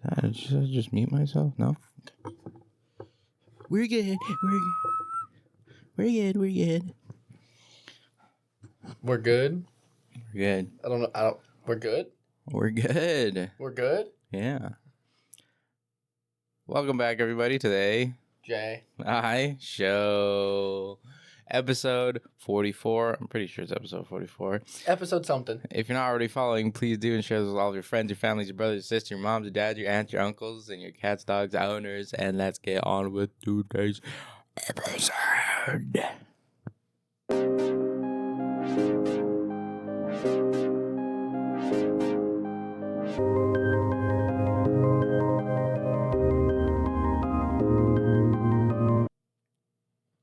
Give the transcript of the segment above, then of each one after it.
Should I just mute myself? No? We're good. We're good. We're good. We're good? We're good. I don't know. We're good? We're good. We're good? Yeah. Welcome back, everybody, to the A.J.I show. Episode 44. I'm pretty sure it's episode 44. Episode something. If you're not already following, please do and share this with all of your friends, your families, your brothers, your sisters, your moms, your dads, your aunts, your uncles, and your cats, dogs, owners. And let's get on with today's episode.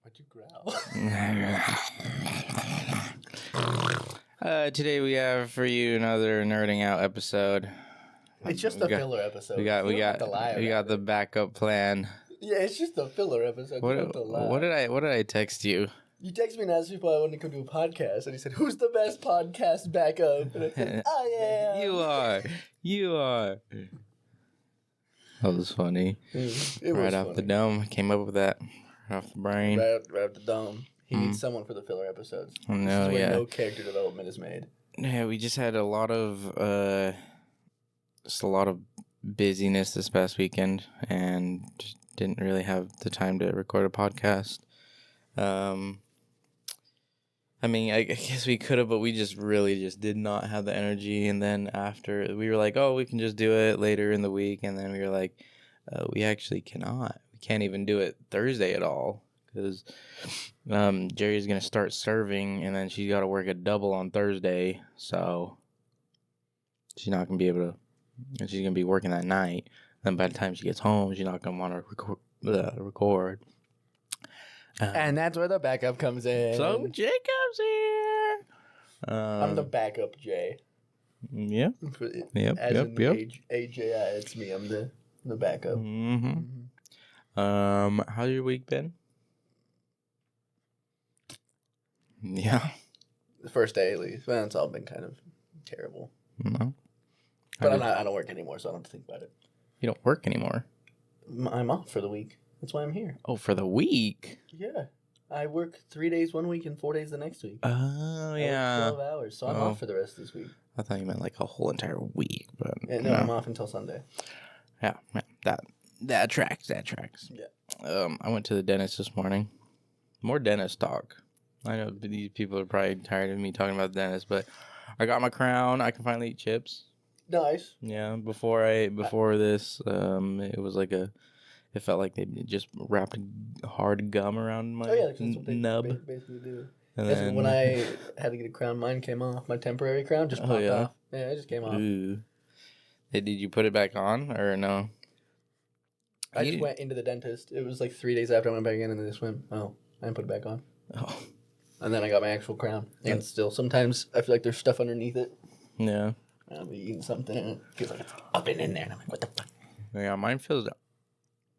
Why'd you growl? Today we have for you another nerding out episode. It's just a filler episode. We got the backup plan. Yeah, it's just a filler episode. What did I text you? You texted me and asked me if I wanted to come to a podcast, and he said, "Who's the best podcast backup?" And I said, "I am." You are. That was funny. It right was off funny. the dome, came up with that. Right off the brain. Right off the dome. He needs someone for the filler episodes. No, This is where yeah. no character development is made. Yeah, we just had a lot of busyness this past weekend, and just didn't really have the time to record a podcast. I mean, I guess we could have, but we just did not have the energy. And then after, we were like, oh, we can just do it later in the week. And then we were like, we actually cannot. We can't even do it Thursday at all because Jerry's going to start serving, and then she's got to work a double on Thursday. So she's not going to be able to, and she's going to be working that night. And by the time she gets home, she's not going to want to record. And that's where the backup comes in. So Jacob's here. I'm the backup J. Yep. Yep. A.J.I, it's me. I'm the backup. How's your week been? Yeah. The first day, at least. Well, it's all been kind of terrible. No. But I don't work anymore, so I don't have to think about it. You don't work anymore? I'm off for the week. That's why I'm here. Oh, for the week? Yeah. I work 3 days one week and 4 days the next week. Oh, yeah. I work 12 hours, so I'm off for the rest of this week. I thought you meant like a whole entire week, but No, I'm off until Sunday. Yeah, that tracks. Yeah. I went to the dentist this morning. More dentist talk. I know these people are probably tired of me talking about the dentist, but I got my crown. I can finally eat chips. Nice. Yeah, before this, it was like it felt like they just wrapped hard gum around my that's what they nub. basically do. And That's then, when I had to get a crown. Mine came off. My temporary crown just popped off. Yeah, it just came off. Ooh. Hey, did you put it back on or no? I just went into the dentist. It was like 3 days after I went back in, and they just went, "Oh, I didn't put it back on." Oh. And then I got my actual crown. And still, sometimes I feel like there's stuff underneath it. Yeah. I'll be eating something, and it feels like it's up and in there. And I'm like, what the fuck? Yeah, mine feels...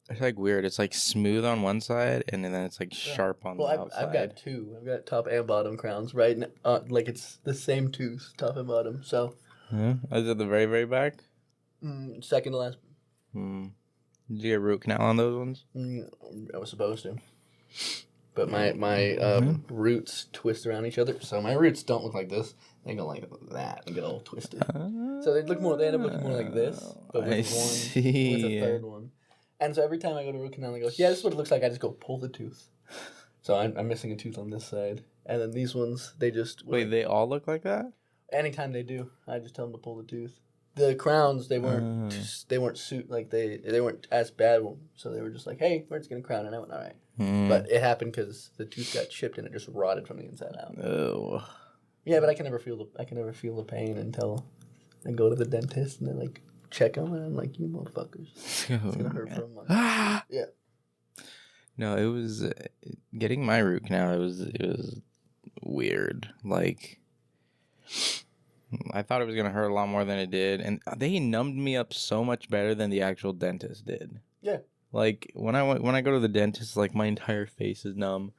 It's like weird. It's like smooth on one side, and then it's like sharp on the outside. I've got two. I've got top and bottom crowns, right? Like it's the same tooth, top and bottom. So... Is it the very, very back? Second to last. Did you get a root canal on those ones? I was supposed to. But my roots twist around each other. So my roots don't look like this. They go like that. They get all twisted. So they end up looking more like this. But with a third one. And so every time I go to root canal, they go, yeah, this is what it looks like. I just go pull the tooth. So I'm missing a tooth on this side. And then these ones, they just... Wait, they all look like that? Anytime they do, I just tell them to pull the tooth. The crowns, they weren't they weren't as bad. So they were just like, hey, we're just going to crown. And I went, all right. But it happened because the tooth got chipped and it just rotted from the inside out. Oh. Yeah, but I can never feel the pain until I go to the dentist and they like check them and I'm like, you motherfuckers, it's gonna hurt for a month. Yeah. No, it was getting my root canal. It was weird. Like, I thought it was gonna hurt a lot more than it did, and they numbed me up so much better than the actual dentist did. Yeah. Like when I go to the dentist, like my entire face is numb,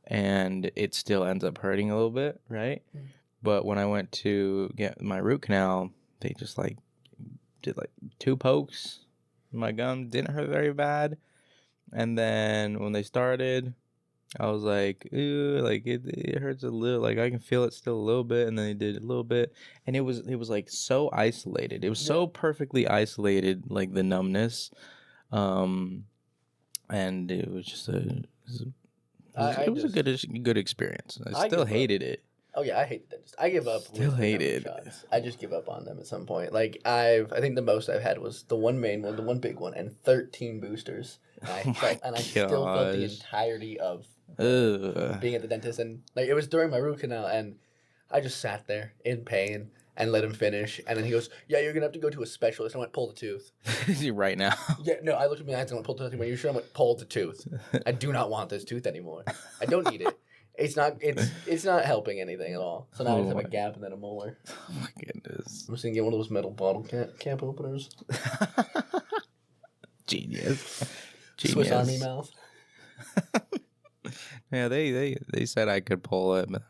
and it still ends up hurting a little bit, right? But when I went to get my root canal, they just like did like 2 pokes, My gum didn't hurt very bad. And then when they started, I was like, ooh, like it hurts a little. Like I can feel it still a little bit. And then they did a little bit, and it was like so isolated. It was so perfectly isolated, like the numbness. And it was just it was a good experience. I still hated it. Oh yeah, I hate the dentist. I give up Still with the number hated. shots. I just give up on them at some point. Like I think the most I've had was the one main one, the one big one, and 13 boosters. And I still felt the entirety of being at the dentist, and like it was during my root canal, and I just sat there in pain and let him finish, and then he goes, "Yeah, you're gonna have to go to a specialist." I went, "Pull the tooth." Right now. Yeah, no, I looked at my eyes and went, "Pull the tooth." Are you sure? I went, "Pull the tooth." I do not want this tooth anymore. I don't need it. It's not helping anything at all. So now I just have a gap and then a molar. Oh my goodness. I'm just gonna get one of those metal bottle cap openers. Genius. Swiss Army mouth. Yeah, they said I could pull it, but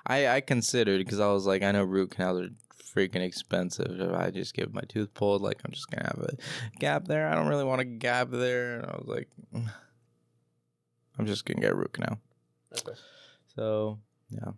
I considered, because I was like, I know root canals are freaking expensive. If I just get my tooth pulled, like I'm just gonna have a gap there. I don't really want a gap there. And I was like, I'm just gonna get a root canal. Okay. So yeah.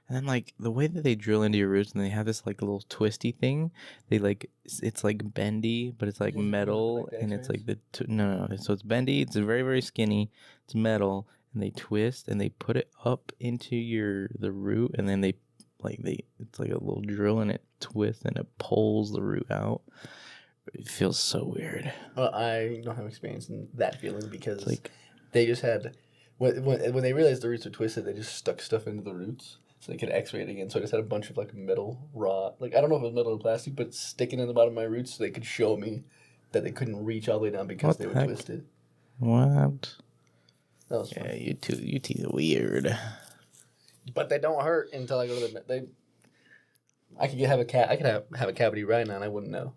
And then like the way that they drill into your roots, and they have this like little twisty thing. They like it's like bendy, but it's like metal, and it's like no. So it's bendy. It's very very skinny. It's metal, and they twist and they put it up into the root, and then it's like a little drill, and it twists and it pulls the root out. It feels so weird. Well, I don't have experience in that feeling because they just had when they realized the roots were twisted, they just stuck stuff into the roots. So they could X-ray it again. So I just had a bunch of like metal rod, like I don't know if it was metal or plastic, but sticking in the bottom of my roots so they could show me that they couldn't reach all the way down because they were twisted. What? That was fun. Yeah, you teeth are weird. But they don't hurt until I go to I could have a cavity right now and I wouldn't know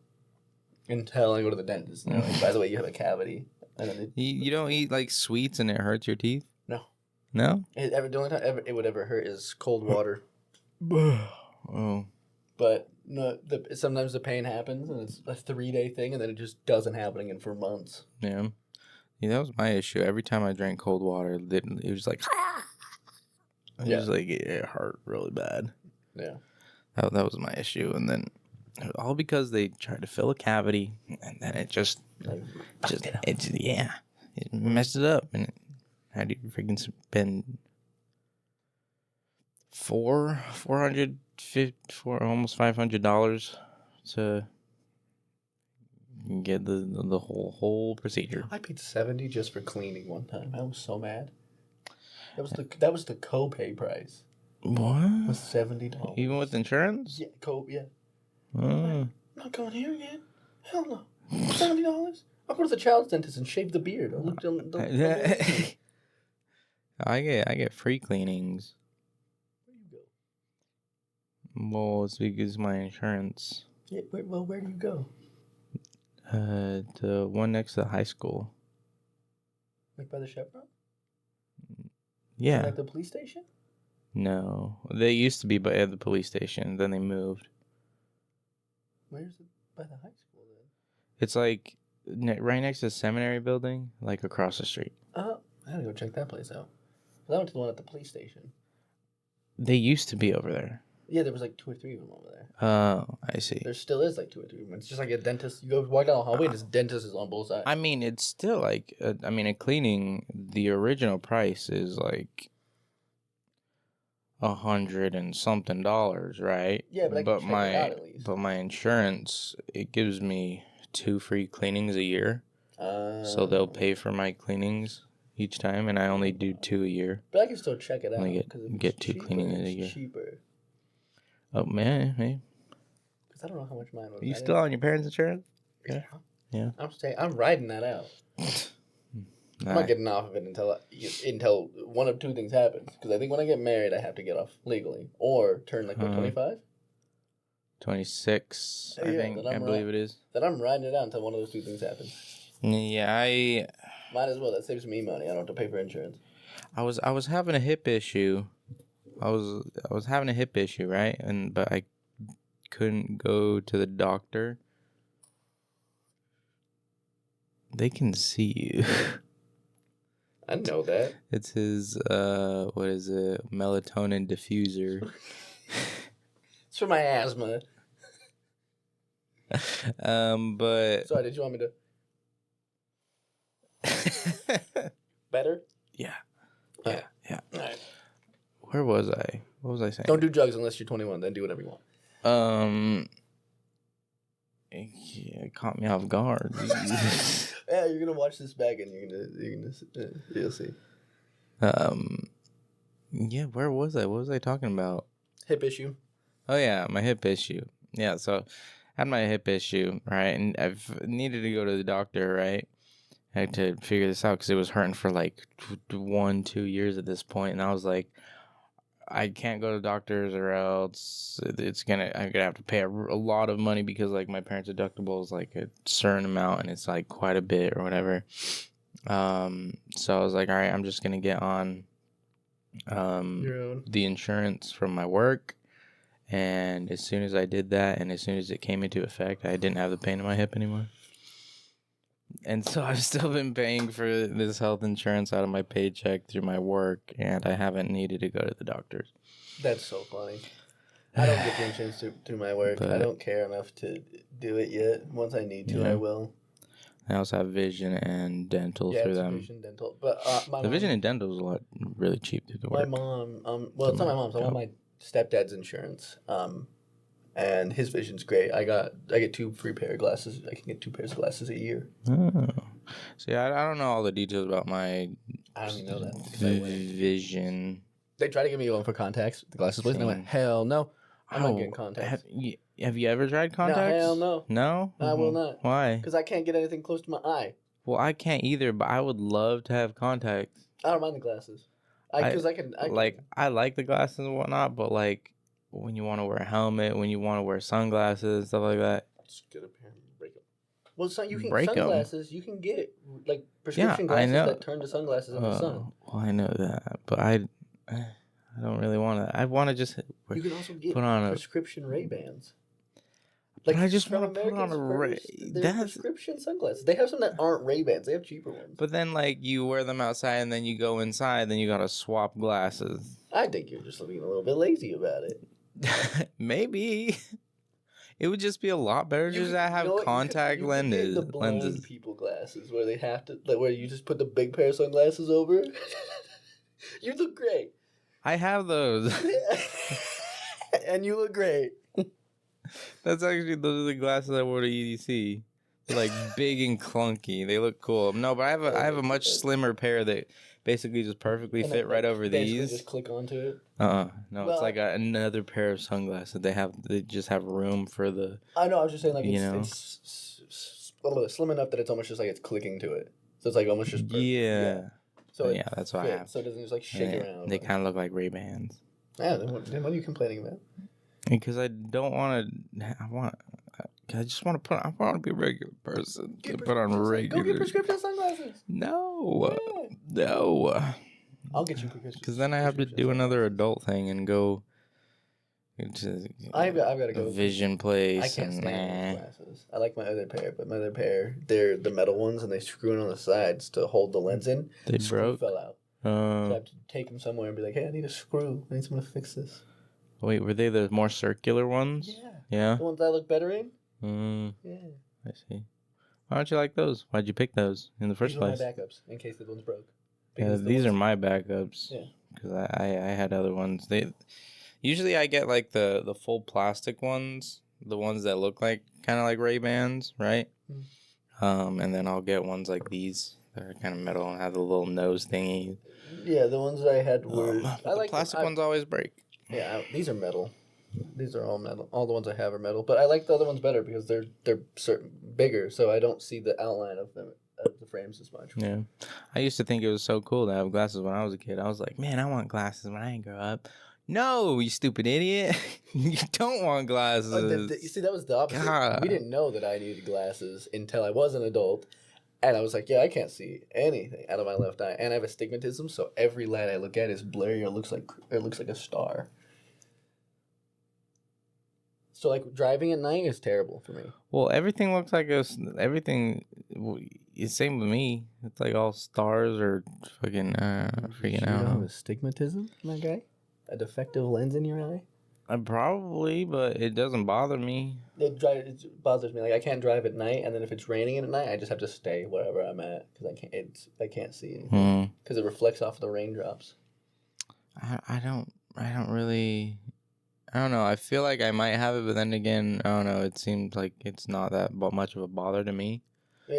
until I go to the dentist. And they're like, by the way, you have a cavity. And then you don't eat like sweets and it hurts your teeth? No. No? The only time it would ever hurt is cold water. Oh. But no, sometimes the pain happens and it's a 3-day thing, and then it just doesn't happen again for months. Yeah. Yeah, that was my issue. Every time I drank cold water, it was like, it was like it hurt really bad. Yeah. That was my issue, and then all because they tried to fill a cavity, and then it messed it up, and how do you freaking spend almost $500 to get the whole procedure? I paid $70 just for cleaning one time. I was so mad. That was the copay price. What? It was $70. Even with insurance? Yeah, yeah. Oh. I'm not going here again. Hell no. $70? I'll go to the child's dentist and shave the beard. I'll look I get free cleanings. Where you go? Well, it's because my insurance. Yeah, where do you go? The one next to the high school. Like by the Chevron? Yeah. Like the police station? No, they used to be at the police station. Then they moved. Where's it by the high school then? It's like right next to the seminary building, like across the street. I gotta go check that place out. I went to the one at the police station. They used to be over there. Yeah, there was like 2 or 3 of them over there. Oh, I see. There still is like 2 or 3 of them. It's just like a dentist. You go walk down the hallway and this dentist is on both sides. I mean, it's still like, a cleaning, the original price is like $100 and something, right? Yeah, but I can check it out at least. But my insurance, it gives me 2 free cleanings a year. So they'll pay for my cleanings each time, and I only do 2 a year. But I can still check it out. I get 2 cleanings a year. Cheaper. Oh man, hey. Because I don't know how much mine was. You still on your parents' insurance? Yeah. Yeah. I'm riding that out. I'm not getting off of it until one of 2 things happens. Because I think when I get married, I have to get off legally or turn 25. 26, I think. I believe it is. Then I'm riding it out until one of those 2 things happens. Yeah, might as well. That saves me money. I don't have to pay for insurance. I was having a hip issue. I was having a hip issue, right? But I couldn't go to the doctor. They can see you. I know that. It's his, what is it? Melatonin diffuser. It's for my asthma. But. Sorry, did you want me to? Better? Yeah. Yeah. Yeah. All right. Where was I? What was I saying? Don't do drugs unless you're 21. Then do whatever you want. Yeah, it caught me off guard. Yeah, you're gonna watch this back and you'll see. Yeah, where was I? What was I talking about? Hip issue. Oh yeah, my hip issue. Yeah, so I had my hip issue, right? And I've needed to go to the doctor, right? I had to figure this out because it was hurting for like 1-2 years at this point, and I was like, I can't go to doctors or else I'm gonna have to pay a lot of money because like my parents' deductible is like a certain amount and it's like quite a bit or whatever. So I was like, all right, I'm just gonna get on Your own. the insurance from my work, and as soon as I did that and as soon as it came into effect, I didn't have the pain in my hip anymore. And so I've still been paying for this health insurance out of my paycheck through my work, and I haven't needed to go to the doctors. That's so funny. I don't get the insurance through my work. But, I don't care enough to do it yet. Once I need to, yeah. I will. I also have vision and dental through them. Vision, dental. But The vision and dental is really cheap to work. My mom, well, it's not my mom's. I want my stepdad's insurance. And his vision's great. I get 2 free pair of glasses. I can get 2 pairs of glasses a year. Oh. See, I don't know all the details about my I don't even know that. Vision. They try to give me one for contacts, the glasses place, and I went, hell no. I'm not getting contacts. Have you ever tried contacts? No, hell no. No? I will not. Why? Because I can't get anything close to my eye. Well, I can't either, but I would love to have contacts. I don't mind the glasses. Because I can. I like the glasses and whatnot, but like when you want to wear a helmet, when you want to wear sunglasses, stuff like that. Just get a pair and break them. Well, you can break sunglasses. Them. You can get like prescription glasses that turn to sunglasses in the sun. Well, I know that, but I don't really want to. I want to just. You can also get put on prescription Ray-Bans. Like I just want to put on a Ray. They're prescription sunglasses. They have some that aren't Ray-Bans. They have cheaper ones. But then, like, you wear them outside, and then you go inside, then you gotta swap glasses. I think you're just being a little bit lazy about it. Maybe. It would just be a lot better just to have contact lenses. The blind people glasses where they have to, like, where you just put the big pair of sunglasses over. You look great. I have those. And you look great. Those are the glasses I wore to EDC. They're like big and clunky. They look cool. No, but I have a much slimmer pair that basically just perfectly fit right over these. Just click onto it. No, well, it's like another pair of sunglasses. They just have room for the. I know. I was just saying, like, it's slim enough that it's almost just like it's clicking to it. So it's like almost just. Yeah. So yeah, that's what I have. So it doesn't just like shake around. They kind of look like Ray-Bans. Yeah. Then what are you complaining about? Because I don't want to. I just want to put. I want to be a regular person. Put on regular. Go get prescription sunglasses. No. Yeah. No. I'll get you prescription. Because then I have to do another adult thing and go. I've got to go. Vision place. I can't stand those glasses. I like my other pair, but my other pair, they're the metal ones, and they screw in on the sides to hold the lens in. They broke. Fell out. So I have to take them somewhere and be like, hey, I need a screw. I need someone to fix this. Wait, were they the more circular ones? Yeah. Yeah? The ones that I look better in? Yeah. I see. Why don't you like those? Why'd you pick those in the first place? These are my backups, in case the ones broke. Yeah, these are my backups. Yeah. Because I had other ones. Usually I get like the full plastic ones, the ones that look like kind of like Ray-Bans, right? And then I'll get ones like these that are kind of metal and have the little nose thingy. Yeah, the ones that I had were... I like the plastic ones always break. Yeah, these are metal. These are all metal. All the ones I have are metal, but I like the other ones better because they're bigger, so I don't see the outline of them of the frames as much. Yeah, I used to think it was so cool to have glasses when I was a kid. I was like, man, I want glasses when I grow up. No, you stupid idiot! You don't want glasses. You see, that was the opposite. God. We didn't know that I needed glasses until I was an adult, and I was like, yeah, I can't see anything out of my left eye, and I have astigmatism, so every light I look at is blurry or looks like a star. So, like, driving at night is terrible for me. Well, everything looks like everything. same with me. It's like all stars or fucking freaking You don't have out. astigmatism, my guy? A defective lens in your eye? Probably, but it doesn't bother me. It bothers me. Like I can't drive at night, and then if it's raining at night, I just have to stay wherever I'm at because I can't see anything because it reflects off the raindrops. I don't really. I don't know. I feel like I might have it, but then again, I don't know. It seems like it's not that much of a bother to me.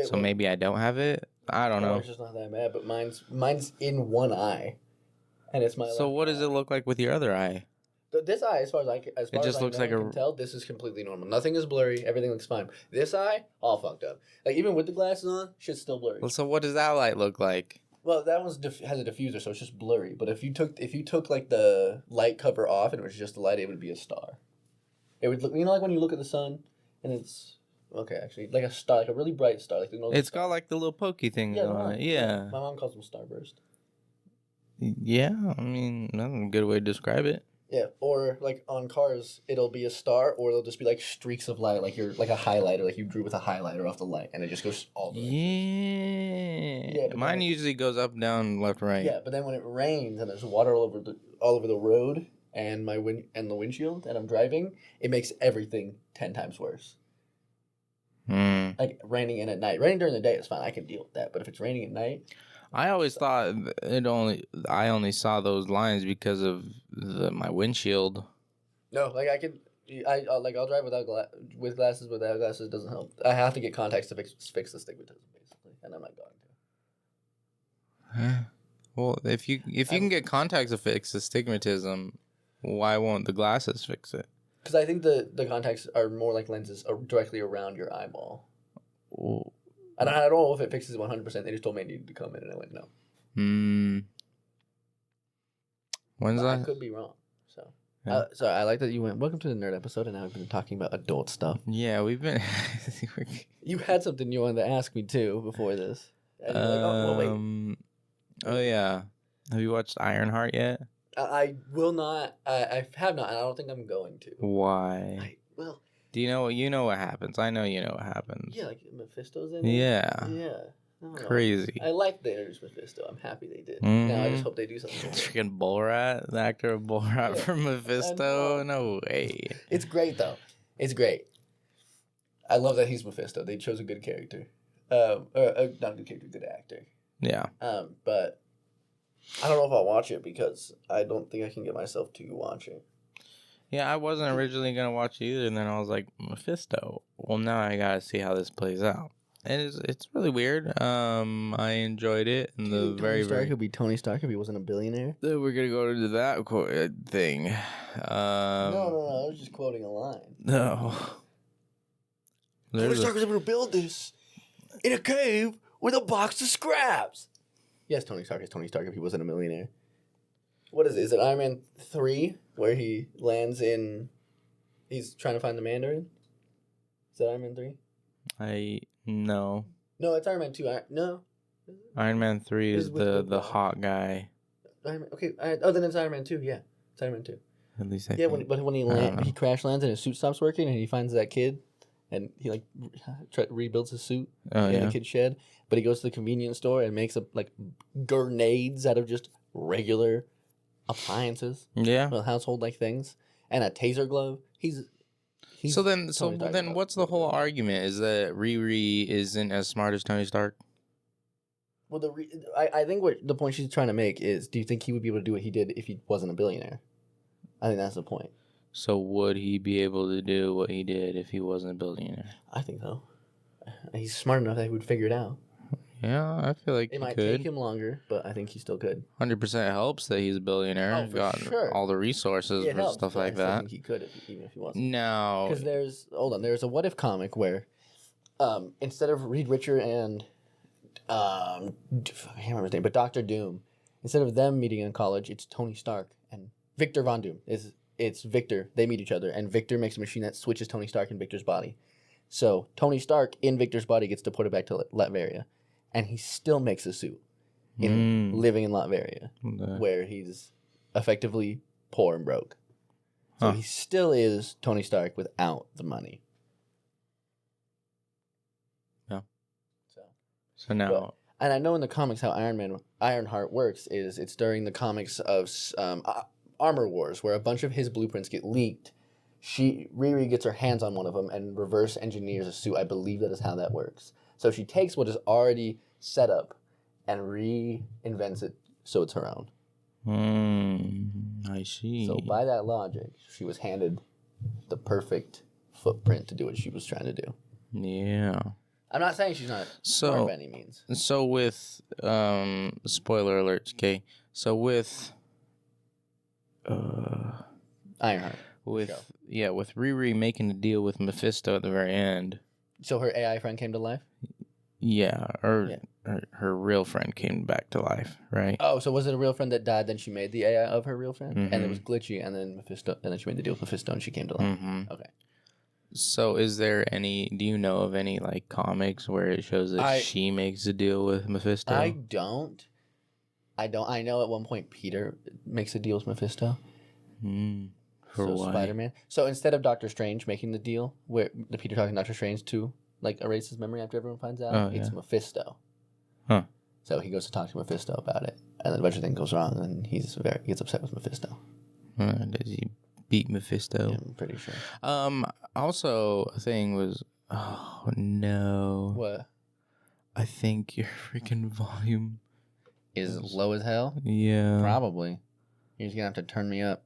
So maybe I don't have it. I don't know. It's just not that bad, but mine's in one eye, and it's my. So what does it look like with your other eye? This eye, as far as I can tell, this is completely normal. Nothing is blurry. Everything looks fine. This eye, all fucked up. Like even with the glasses on, shit's still blurry. So what does that light look like? Well, that one has a diffuser, so it's just blurry. But if you took like the light cover off and it was just the light, it would be a star. It would look, like when you look at the sun, and it's okay, actually, like a star, like a really bright star, like it's got like the little pokey things on it. Yeah. My mom calls them starburst. Yeah, I mean that's a good way to describe it. Yeah, or like on cars, it'll be a star, or it'll just be like streaks of light, like you're like a highlighter, like you drew with a highlighter off the light, and it just goes all the way. Yeah, mine usually goes up, down, left, right. Yeah, but then when it rains and there's water all over the road and the windshield, and I'm driving, it makes everything 10 times worse. Like raining in at night. Raining during the day is fine. I can deal with that. But if it's raining at night, I always thought I only saw those lines because of my windshield. No, like I'll drive with glasses. Without glasses doesn't help. I have to get contacts to fix the stigmatism, basically, and I'm not going to. Well, if you can get contacts to fix the stigmatism, why won't the glasses fix it? Because I think the contacts are more like lenses directly around your eyeball. Well, I don't know if it fixes 100%. They just told me I needed to come in, and I went no. When's that? I could be wrong. So, yeah. So I like that you went. Welcome to the nerd episode, and now we've been talking about adult stuff. Yeah, we've been. You had something you wanted to ask me too before this. And you're like, oh, well, wait. Oh yeah. Have you watched Ironheart yet? I will not. I have not, and I don't think I'm going to. Why? Do you know what happens? I know you know what happens. Yeah, like Mephisto's in it. Yeah. Yeah. Crazy. I like they introduced Mephisto. I'm happy they did. Now I just hope they do something. Freaking Bullrat, the actor of Bullrat from Mephisto. No way. It's great though. It's great. I love that he's Mephisto. They chose a good character. Not a good character, good actor. Yeah. But I don't know if I'll watch it because I don't think I can get myself to watch it. Yeah, I wasn't originally gonna watch it either, and then I was like, Mephisto. Well, now I gotta see how this plays out. And it's really weird. I enjoyed it. And Tony Stark could be Tony Stark if he wasn't a billionaire. We're gonna go to that thing. No, I was just quoting a line. No. Tony Stark was able to build this in a cave with a box of scraps. Yes, Tony Stark is Tony Stark if he wasn't a millionaire. What is it? Is it Iron Man 3 where he lands in... He's trying to find the Mandarin? Is that Iron Man 3? No. No, it's Iron Man 2. No. Iron Man 3 is the hot guy. Then it's Iron Man 2, yeah. It's Iron Man 2. At least I think. When he crash lands and his suit stops working and he finds that kid and he like rebuilds his suit in the kid's shed, but he goes to the convenience store and makes like grenades out of just regular appliances. Yeah. Household like things and a taser glove. He's so then what's the whole argument? Is that Riri isn't as smart as Tony Stark? Well, I think what the point she's trying to make is, do you think he would be able to do what he did if he wasn't a billionaire? I think that's the point. So would he be able to do what he did if he wasn't a billionaire? I think so. He's smart enough that he would figure it out. Yeah, I feel like it might take him longer, but I think he still could. 100% helps that he's a billionaire. Oh, for sure. All the resources for stuff like that. I think he could even if he wasn't. No. Because there's a What If comic where instead of Reed Richards and I can't remember his name, but Dr. Doom, instead of them meeting in college, it's Tony Stark and Victor Von Doom. It's Victor. They meet each other, and Victor makes a machine that switches Tony Stark in Victor's body. So Tony Stark in Victor's body gets to put it back to Latveria. And he still makes a suit living in Latveria, where he's effectively poor and broke. So he still is Tony Stark without the money. Yeah. So now, and I know in the comics how Ironheart works is it's during the comics of Armor Wars where a bunch of his blueprints get leaked. Riri gets her hands on one of them and reverse engineers a suit. I believe that is how that works. So she takes what is already set up and reinvents it so it's her own. I see. So by that logic, she was handed the perfect footprint to do what she was trying to do. Yeah. I'm not saying she's not smart by any means. So with spoiler alerts, okay. So with Ironheart. with Riri making a deal with Mephisto at the very end. So her AI friend came to life? Yeah, her real friend came back to life, right? Oh, so was it a real friend that died, then she made the AI of her real friend? Mm-hmm. And it was glitchy, and then she made the deal with Mephisto and she came to life. Mm-hmm. Okay. So do you know of any like comics where it shows that she makes a deal with Mephisto? I don't. I know at one point Peter makes a deal with Mephisto. For why? Spider-Man. So instead of Doctor Strange making the deal, where the Peter talking to Doctor Strange to like erase his memory after everyone finds out, it's Mephisto. Huh. So he goes to talk to Mephisto about it, and then a bunch of things goes wrong, and he gets upset with Mephisto. Does he beat Mephisto? Yeah, I'm pretty sure. Also, a thing was, oh no. What? I think your freaking volume Is low as hell? Yeah. Probably. You're just gonna have to turn me up.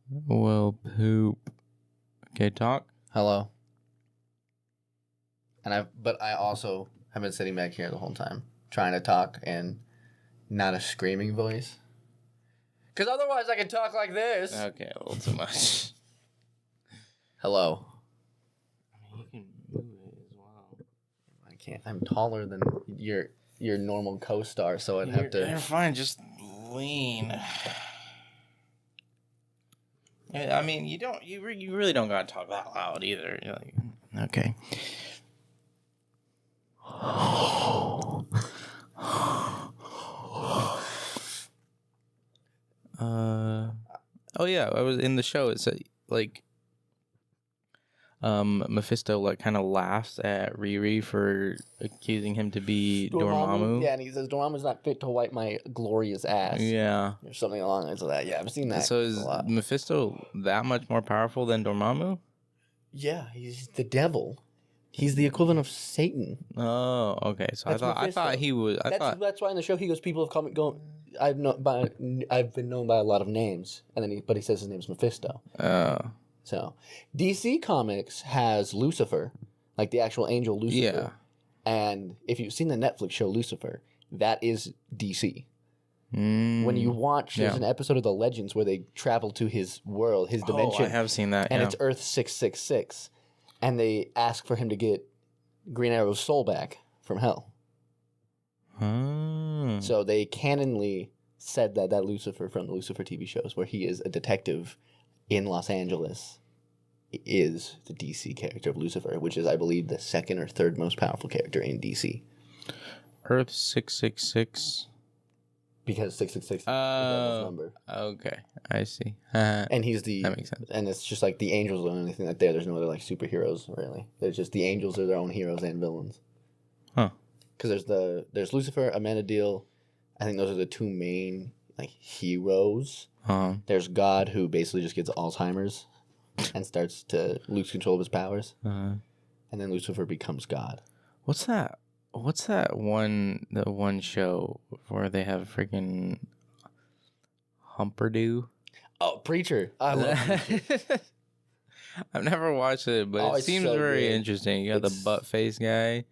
Well, poop. Okay, talk. Hello. But I also have been sitting back here the whole time trying to talk and not a screaming voice. Because otherwise I can talk like this. Okay, a little too much. Hello. I mean, you can move it as well. I can't. I'm taller than your normal co-star, so I'd have to. You're fine. Just lean. I mean, you really don't gotta talk that loud either. You're like, okay. Oh yeah, I was in the show. It said like, Mephisto like kind of laughs at Riri for accusing him to be Dormammu. Yeah, and he says Dormammu's not fit to wipe my glorious ass. Yeah, or something along the lines of that. Yeah, I've seen that. So is a lot. Mephisto that much more powerful than Dormammu? Yeah, he's the devil. He's the equivalent of Satan. Oh, okay. So I thought he was. That's why in the show he goes. People have come go. I've been known by a lot of names, and then he says his name's Mephisto. Oh. So, DC Comics has Lucifer, like the actual angel Lucifer. Yeah. And if you've seen the Netflix show Lucifer, that is DC. When you watch, there's an episode of The Legends where they travel to his world, his dimension. I have seen that. And it's Earth 666. And they ask for him to get Green Arrow's soul back from hell. So they canonly said that Lucifer from the Lucifer TV shows, where he is a detective in Los Angeles, is the DC character of Lucifer, which is, I believe, the second or third most powerful character in DC. Earth 666. Because 666 is the devil's number. Okay, I see. And that makes sense. And it's just like the angels are the only thing that there's no other like superheroes really. There's just the angels are their own heroes and villains. Huh. Because there's Lucifer, Amenadiel. I think those are the two main like heroes. There's God, who basically just gets Alzheimer's and starts to lose control of his powers. And then Lucifer becomes God. What's that the one show where they have freaking Humperdew? Oh, Preacher. I love Preacher. I've never watched it, but it seems so very interesting. You got the butt face guy.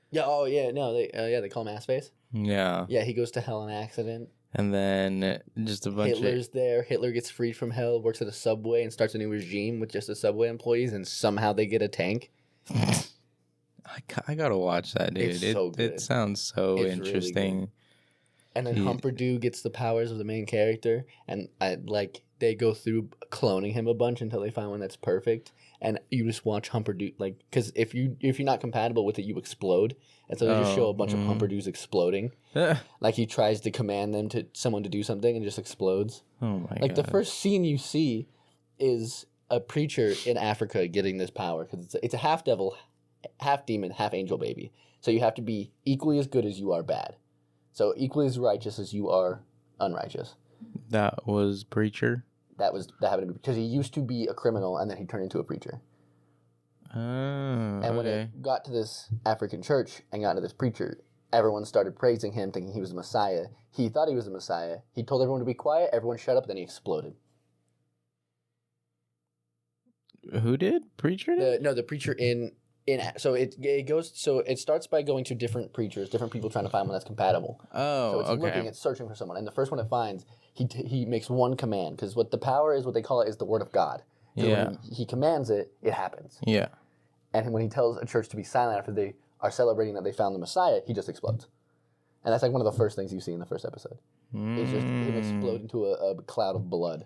Yeah, oh yeah, no, they call him Ass Face. Yeah. Yeah, he goes to hell in an accident. And then just a bunch Hitler's there. Hitler gets freed from hell, works at a subway, and starts a new regime with just the subway employees, and somehow they get a tank. I gotta watch that, dude. It's so good. It sounds so interesting. Really, and then Humperdew gets the powers of the main character, and they go through cloning him a bunch until they find one that's perfect. And you just watch Humperdew, like, because if you're not compatible with it, you explode. And so they just show a bunch of Humperdews exploding. Like he tries to command someone to do something and just explodes. Oh my god! Like the first scene you see is a preacher in Africa getting this power because it's a half devil, half demon, half angel baby. So you have to be equally as good as you are bad. So equally as righteous as you are unrighteous. That was preacher. That happened to be because he used to be a criminal and then he turned into a preacher. Oh, And when okay. it got to this African church and got to this preacher, everyone started praising him, thinking he was a Messiah. He thought he was a Messiah. He told everyone to be quiet. Everyone shut up. Then he exploded. Who did? Preacher did? The preacher in so it starts by going to different preachers, different people trying to find one that's compatible. Oh, So it's okay. it's searching for someone, and the first one it finds, he makes one command because what the power is, what they call it, is the word of God. Yeah. When he commands it, it happens. Yeah. And when he tells a church to be silent after they are celebrating that they found the Messiah, he just explodes. And that's like one of the first things you see in the first episode. It's just him explode into a cloud of blood,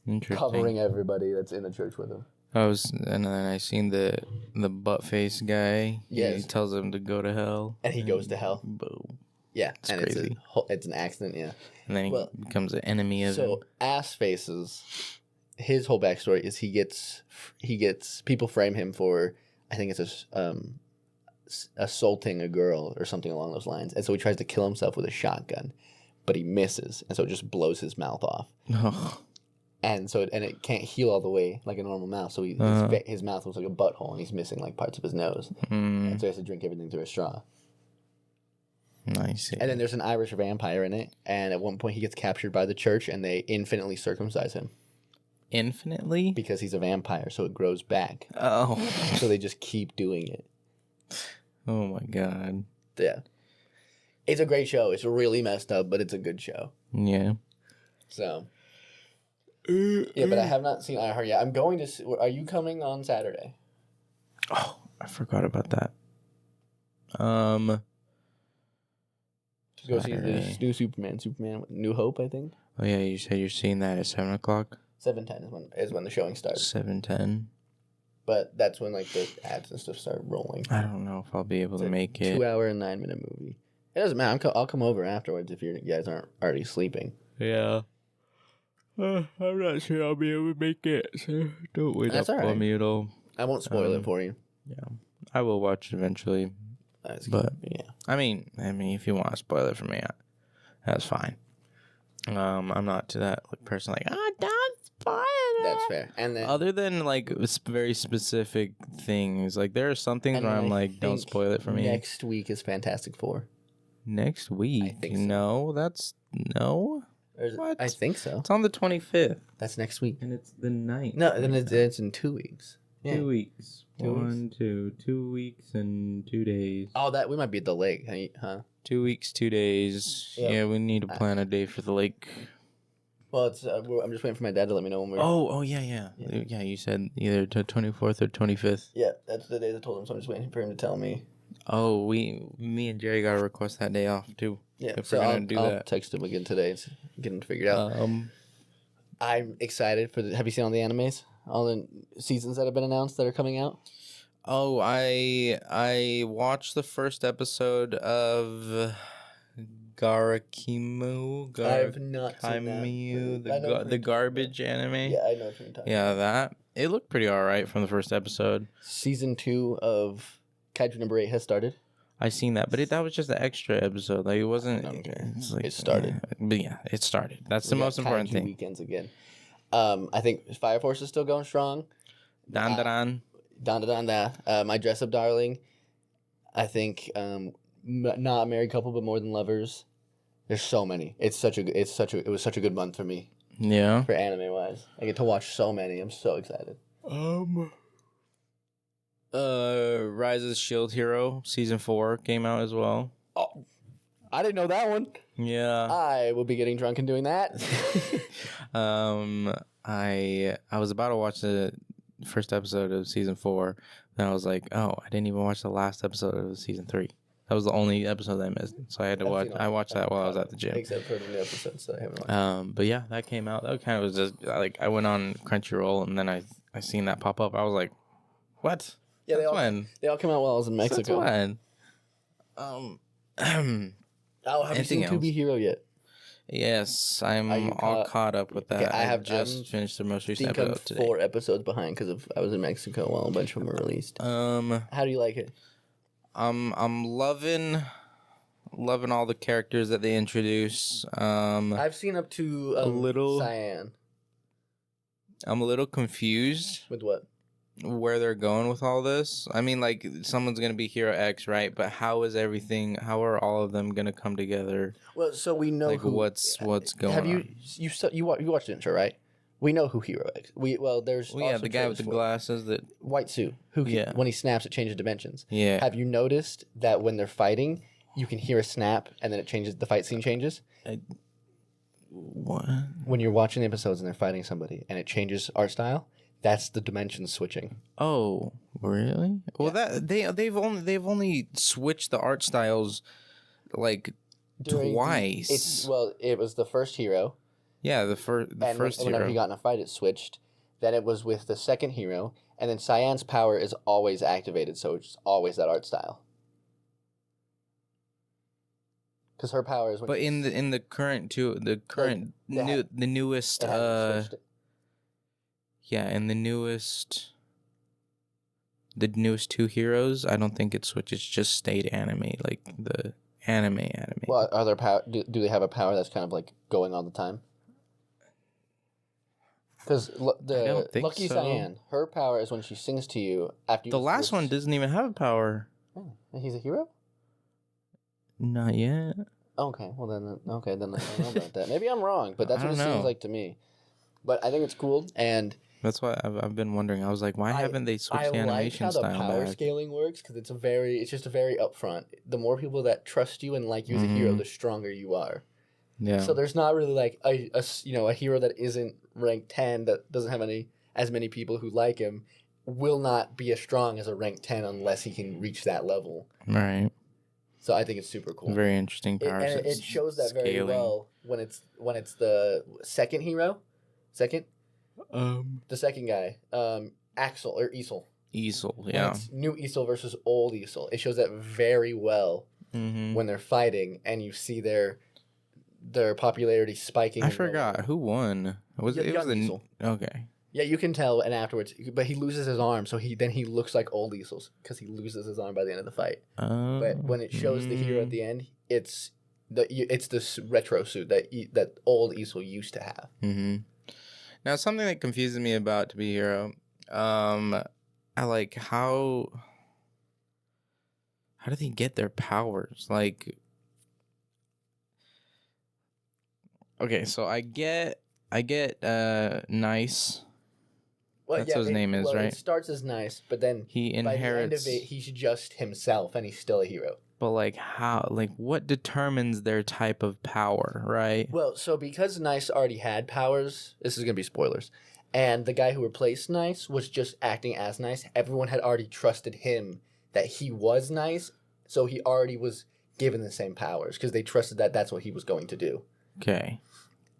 Interesting. covering everybody that's in the church with him. And then I seen the butt face guy. Yes. He tells him to go to hell. And he goes to hell. Boom. Yeah, It's and crazy. it's an accident, yeah. And then he becomes an enemy of him. So Ass Faces, his whole backstory is he gets people frame him for, I think it's assaulting a girl or something along those lines, and so he tries to kill himself with a shotgun, but he misses, and so it just blows his mouth off. Oh. And so it can't heal all the way like a normal mouth, so his mouth looks like a butthole, and he's missing like parts of his nose, and so he has to drink everything through a straw. I see. And then there's an Irish vampire in it, and at one point he gets captured by the church, and they infinitely circumcise him. Infinitely? Because he's a vampire, so it grows back. Oh. So they just keep doing it. Oh my god. Yeah. It's a great show. It's really messed up, but it's a good show. Yeah. So. Yeah, but I have not seen I Heart yet. I'm going to see, are you coming on Saturday? Oh, I forgot about that. To go see the new Superman New Hope, I think. Oh yeah, you said you're seeing that at 7:00. 7:10 is when the showing starts. 7:10. But that's when like the ads and stuff start rolling. I don't know if I'll be able to make it. 2 hour and 9 minute movie. It doesn't matter. I'll come over afterwards if you guys aren't already sleeping. Yeah. I'm not sure I'll be able to make it, so don't wait That's up all right. on me at all. I won't spoil it for you. Yeah, I will watch eventually. But yeah, I mean, if you want to spoil it for me, that's fine. I'm not to that person like, don't spoil it. that's fair. And then Other than like very specific things, like there are some things where I'm like, don't spoil it for me. Next week is Fantastic Four. Next week? I think so. No, that's no. What? I think so. It's on the 25th. That's next week. And it's the 9th. No, then it's in 2 weeks. Yeah. 2 weeks. 2 weeks and 2 days. Oh, that we might be at the lake, huh? 2 weeks, 2 days. Yep. Yeah, we need to plan a day for the lake. Well, it's I'm just waiting for my dad to let me know when we're. Oh, yeah. Yeah, you said either the 24th or 25th. Yeah, that's the day I told him, so I'm just waiting for him to tell me. Oh, me and Jerry got to request that day off, too. Yeah, if so we're going to do I'll that. text him again today to get him figured out. I'm excited for have you seen all the animes? All the seasons that have been announced that are coming out? Oh, I watched the first episode of Garakimu. I've not seen that. The garbage anime. Yeah, I know what you're talking about. Yeah, that. It looked pretty alright from the first episode. Season 2 of Kaiju number 8 has started. I seen that, but that was just an extra episode. Like it wasn't. Okay. It's like, It started. Yeah, but yeah, it started. That's the most important Kaiju thing. Weekends again. I think Fire Force is still going strong. Dandaran. My Dress Up Darling. I think not a married couple, but more than lovers. There's so many. It was such a good month for me. Yeah. For anime wise, I get to watch so many. I'm so excited. Rise of the Shield Hero season 4 came out as well. Oh, I didn't know that one. Yeah. I will be getting drunk and doing that. I was about to watch the first episode of season 4, then I was like, oh, I didn't even watch the last episode of season 3. That was the only episode I missed, so I had to watch. I watched that while I was at the gym. Except for the new episodes that I haven't watched. But yeah, that came out. That kind of was just like I went on Crunchyroll and then I seen that pop up. I was like, what? Yeah, they all came out while I was in Mexico. That's Oh, have you seen To Be Hero yet? Yes, I'm all caught up with that. Okay, I have just finished the most recent episode today. 4 episodes behind because I was in Mexico while a bunch of them were released. How do you like it? I'm loving all the characters that they introduce. I've seen up to a little. Cyan. I'm a little confused With what? where they're going with all this. I mean, like, someone's gonna be Hero X, right? But how is everything? How are all of them gonna come together? Well, so we know Like, who. what's going Have on? you watched the intro, right? We know who Hero X. There's Well, yeah, also the guy with the trailers for it. glasses that. White suit. Yeah. When he snaps, it changes dimensions. Yeah. Have you noticed that when they're fighting, you can hear a snap and then it changes. The fight scene changes. What? When you're watching the episodes and they're fighting somebody and it changes art style, that's the dimensions switching. Oh, really? Well, Yeah. that they've only switched the art styles like twice. It was the first hero. Yeah, the first Whenever hero. he got in a fight, it switched. Then it was with the second hero, and then Cyan's power is always activated, so it's always that art style. Because her power is when. But in the current the newest It hasn't switched it. yeah, in the newest 2 heroes, I don't think it switches. Just stayed anime, like the anime. Well, are their power? Do they have a power that's kind of like going all the time? Because I don't think Lucky so. Cyan, her power is when she sings to you after you. The last one doesn't even have a power. Oh, and he's a hero? Not yet. Okay, well then I don't know about that. Maybe I'm wrong, but that's I what it don't know. seems like to me. But I think it's cool, and That's why I've been wondering. I was like, why haven't they switched the animation style I like how the power back? scaling works because it's just a very upfront. The more people that trust you and like you as a hero, the stronger you are. Yeah. So there's not really like a hero that isn't rank 10 that doesn't have as many people who like him will not be as strong as a rank 10 unless he can reach that level. Right. So I think it's super cool. Very interesting power And it shows that very scaling. well when it's the second hero, the second guy, Axel or Isol. Easel, When yeah. it's new Isol versus old Isol. It shows that very well when they're fighting, and you see their popularity spiking. I forgot who won. It was the Isol. Okay. Yeah, you can tell, and afterwards, but he loses his arm, so he looks like old Isol because he loses his arm by the end of the fight. But when it shows the hero at the end, it's this retro suit that old Isol used to have. Now, something that confuses me about To Be Hero, I like how do they get their powers? Like, okay, so I get Nice. Well, That's what his name is, right? It starts as Nice, but then He inherits. by the end of it, he's just himself, and he's still a hero. But like how? Like what determines their type of power, right? Well, so because Nice already had powers, this is gonna be spoilers, and the guy who replaced Nice was just acting as Nice. Everyone had already trusted him that he was Nice, so he already was given the same powers because they trusted that that's what he was going to do. Okay.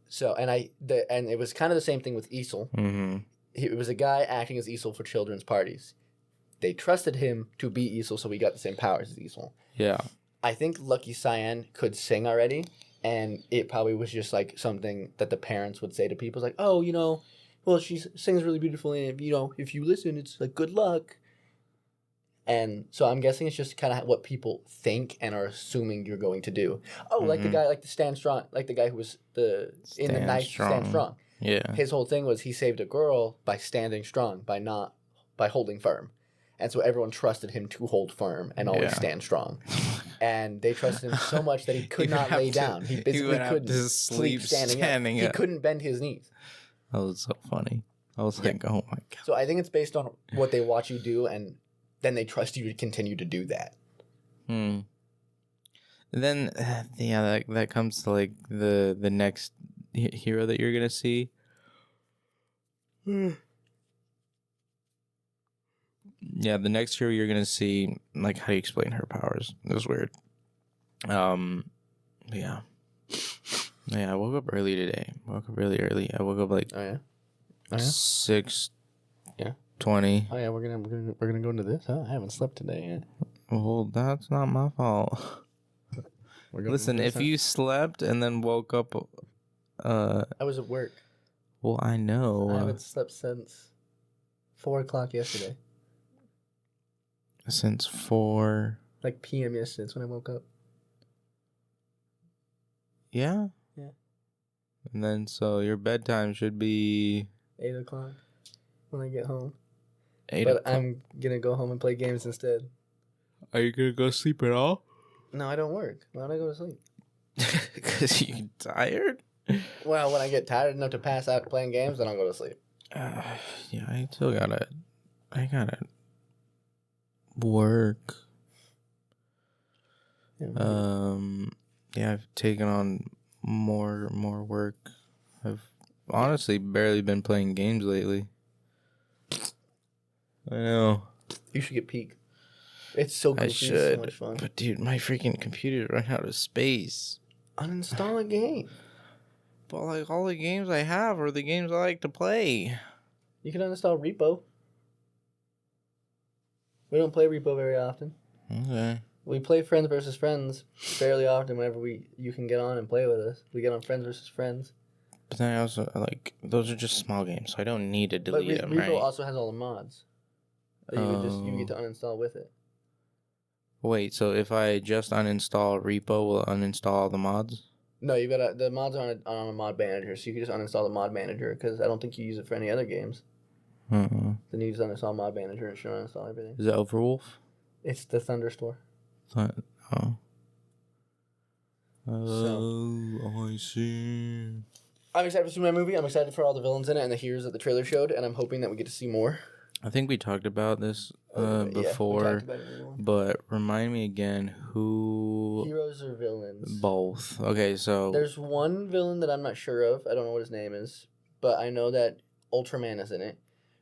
So and it was kind of the same thing with Isol. It was a guy acting as Isol for children's parties. They trusted him to be Isol, so he got the same powers as Isol. Yeah. I think Lucky Cyan could sing already, and it probably was just like something that the parents would say to people, like, "Oh, well, she sings really beautifully, and if you listen, it's like good luck." And so I'm guessing it's just kind of what people think and are assuming you're going to do. Oh, like the guy, like the Stan Strong, like the guy who was in the Nice Stan Strong. Yeah. His whole thing was he saved a girl by standing strong, by holding firm. And so everyone trusted him to hold firm and always stand strong. And they trusted him so much that he could not lay down. He basically couldn't sleep standing up. He couldn't bend his knees. That was so funny. I was like, oh my God. So I think it's based on what they watch you do, and then they trust you to continue to do that. And then, that comes to like the next hero that you're gonna see. Yeah, the next hero you're gonna see. Like, how do you explain her powers? It was weird. Yeah. Yeah, I woke up early today. I woke up really early. I woke up like 6:20. Oh yeah, we're gonna go into this. Huh? I haven't slept today yet. Well, that's not my fault. Listen, if you slept and then woke up, I was at work. Well, I know. I haven't slept since 4:00 yesterday. Since 4. Like PM yesterday. That's when I woke up. Yeah? Yeah. And then, so your bedtime should be 8 o'clock when I get home. 8 But o'clock. I'm going to go home and play games instead. Are you going to go sleep at all? No, I don't work. Why would I go to sleep? Because you're tired? Well, when I get tired enough to pass out playing games, then I'll go to sleep. Yeah, I gotta work. Yeah, I've taken on more work. I've honestly barely been playing games lately. I know. You should get Peak. It's so goofy. I It's should. so much fun. But dude, my freaking computer's run out of space. Uninstall a game. But like all the games I have are the games I like to play. You can uninstall Repo. We don't play Repo very often. Okay. We play Friends versus Friends fairly often whenever you can get on and play with us. We get on Friends versus Friends. But then I also, like, those are just small games, so I don't need to delete them, Repo right? also has all the mods. That you get to uninstall with it. Wait, so if I just uninstall Repo, will it uninstall all the mods? No, you gotta. The mods are on a mod manager, so you can just uninstall the mod manager because I don't think you use it for any other games. Then you just uninstall mod manager and it should uninstall everything. Is it Overwolf? It's the Thunder Store. Oh. So, I see. I'm excited for Superman movie. I'm excited for all the villains in it and the heroes that the trailer showed, and I'm hoping that we get to see more. I think we talked about this before, yeah, we talked about it but remind me again who... Heroes or villains? Both. Okay, so... There's one villain that I'm not sure of. I don't know what his name is, but I know that Ultraman is in it,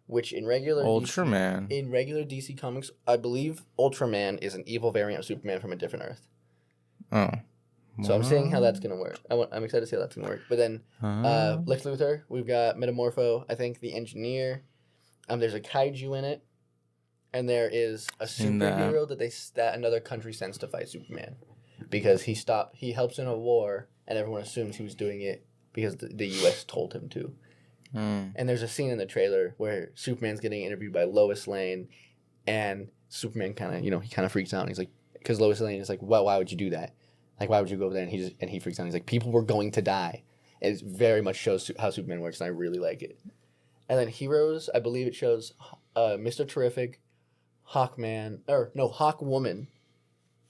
which in regular Ultraman? in regular DC Comics, I believe Ultraman is an evil variant of Superman from a different Earth. Oh. So I'm seeing how that's going to work. I'm excited to see how that's going to work. But then Lex Luthor, we've got Metamorpho, I think the Engineer. There's a kaiju in it. And there is a superhero that another country sends to fight Superman. Because he helps in a war, and everyone assumes he was doing it because the U.S. told him to. And there's a scene in the trailer where Superman's getting interviewed by Lois Lane, and Superman kind of freaks out. And he's like, because Lois Lane is like, well, why would you do that? Like, why would you go over there? And he freaks out. He's like, people were going to die. And it very much shows how Superman works, and I really like it. And then Heroes, I believe it shows Mr. Terrific, Hawkwoman,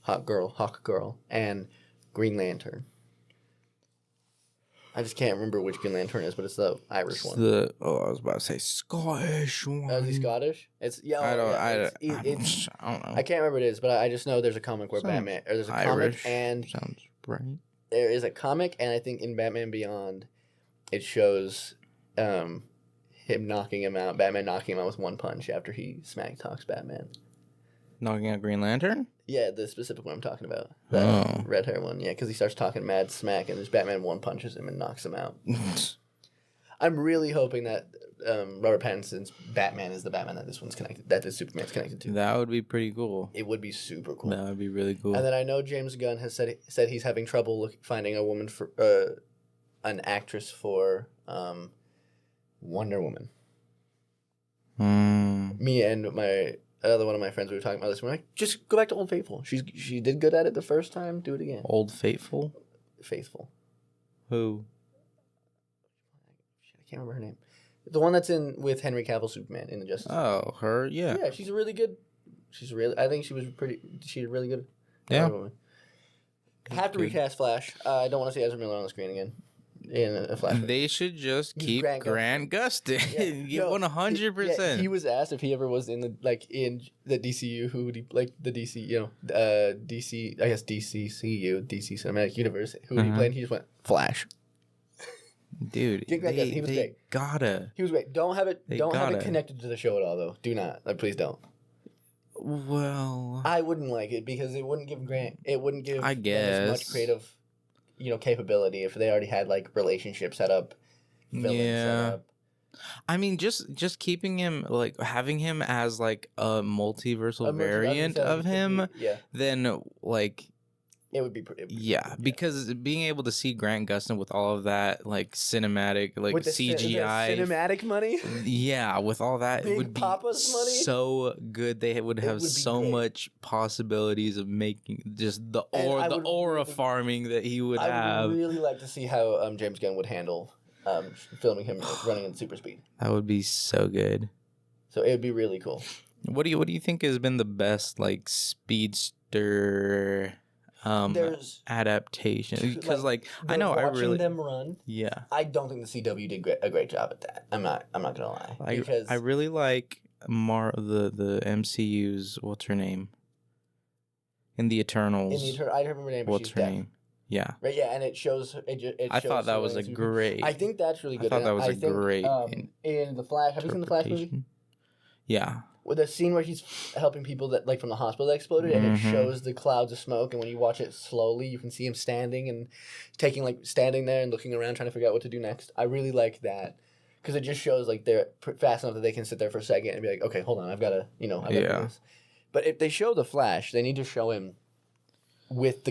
Hawk Girl, and Green Lantern. I just can't remember which Green Lantern is, but it's the Irish one. I was about to say Scottish one. Oh, is he Scottish? It's I don't know. I can't remember what it is, but I just know there's a comic where Batman, or there's a Irish comic and sounds right. There is a comic, and I think in Batman Beyond, it shows him knocking him out. Batman knocking him out with one punch after he smack talks Batman. Knocking out Green Lantern? Yeah, the specific one I'm talking about. The red hair one, yeah, because he starts talking mad smack, and there's Batman one punches him and knocks him out. I'm really hoping that Robert Pattinson's Batman is the Batman that this Superman's connected to. That would be pretty cool. It would be super cool. That would be really cool. And then I know James Gunn has said he's having trouble finding a woman for an actress for Wonder Woman. Me and another one of my friends, we were talking about this. We're like, just go back to Old Faithful. She did good at it the first time. Do it again. Old Faithful? Faithful. Who? Shit, I can't remember her name. The one that's in with Henry Cavill Superman in the Justice League. Oh, her? Yeah. Yeah, she's really good. I think she's really good. Yeah. Have to recast Flash. I don't want to see Ezra Miller on the screen again. In a Flash. They should just keep Grant Gustin. Yeah. 100%. Yeah, he was asked if he ever was in the DCU, who would he like the DC, DC, I guess DCCU, DC Cinematic Universe, who would he play? And he just went Flash. Dude, he was great. He was great. Don't have it connected to the show at all, though. Do not. Please don't. Well, I wouldn't like it because it wouldn't give Grant. It wouldn't give I guess as much creative, capability if they already had like relationships set up. Set up. I mean, just keeping him having him as like a multiversal variant of him. Yeah. Then It would be pretty. Yeah, because being able to see Grant Gustin with all of that like cinematic, like with the CGI, cinematic money, yeah, with all that, it Big would be Papa's money? so good. They would have would be so great. much possibilities of making just the And I the would aura really- farming that he would I have. would really like to see how James Gunn would handle filming him running in super speed. That would be so good. So it would be really cool. What do you think has been the best like speedster There's adaptation? Because like I know watching them run. yeah. I don't think the CW did a great job at that. I'm not gonna lie. Because I really like the MCU's what's her name in the Eternals. I don't remember her name. But What's she's her deaf. name? Yeah, Right. Yeah, and it shows. I thought that was a great. I think that's really good. I thought that was a think, great in the Flash. Have you seen the Flash movie? interpretation. Yeah, With the scene where he's helping people that like from the hospital that exploded, and it shows the clouds of smoke, and when you watch it slowly, you can see him standing and standing there and looking around, trying to figure out what to do next. I really like that because it just shows like they're fast enough that they can sit there for a second and be like, okay, hold on, I've got to do this. But if they show the Flash, they need to show him with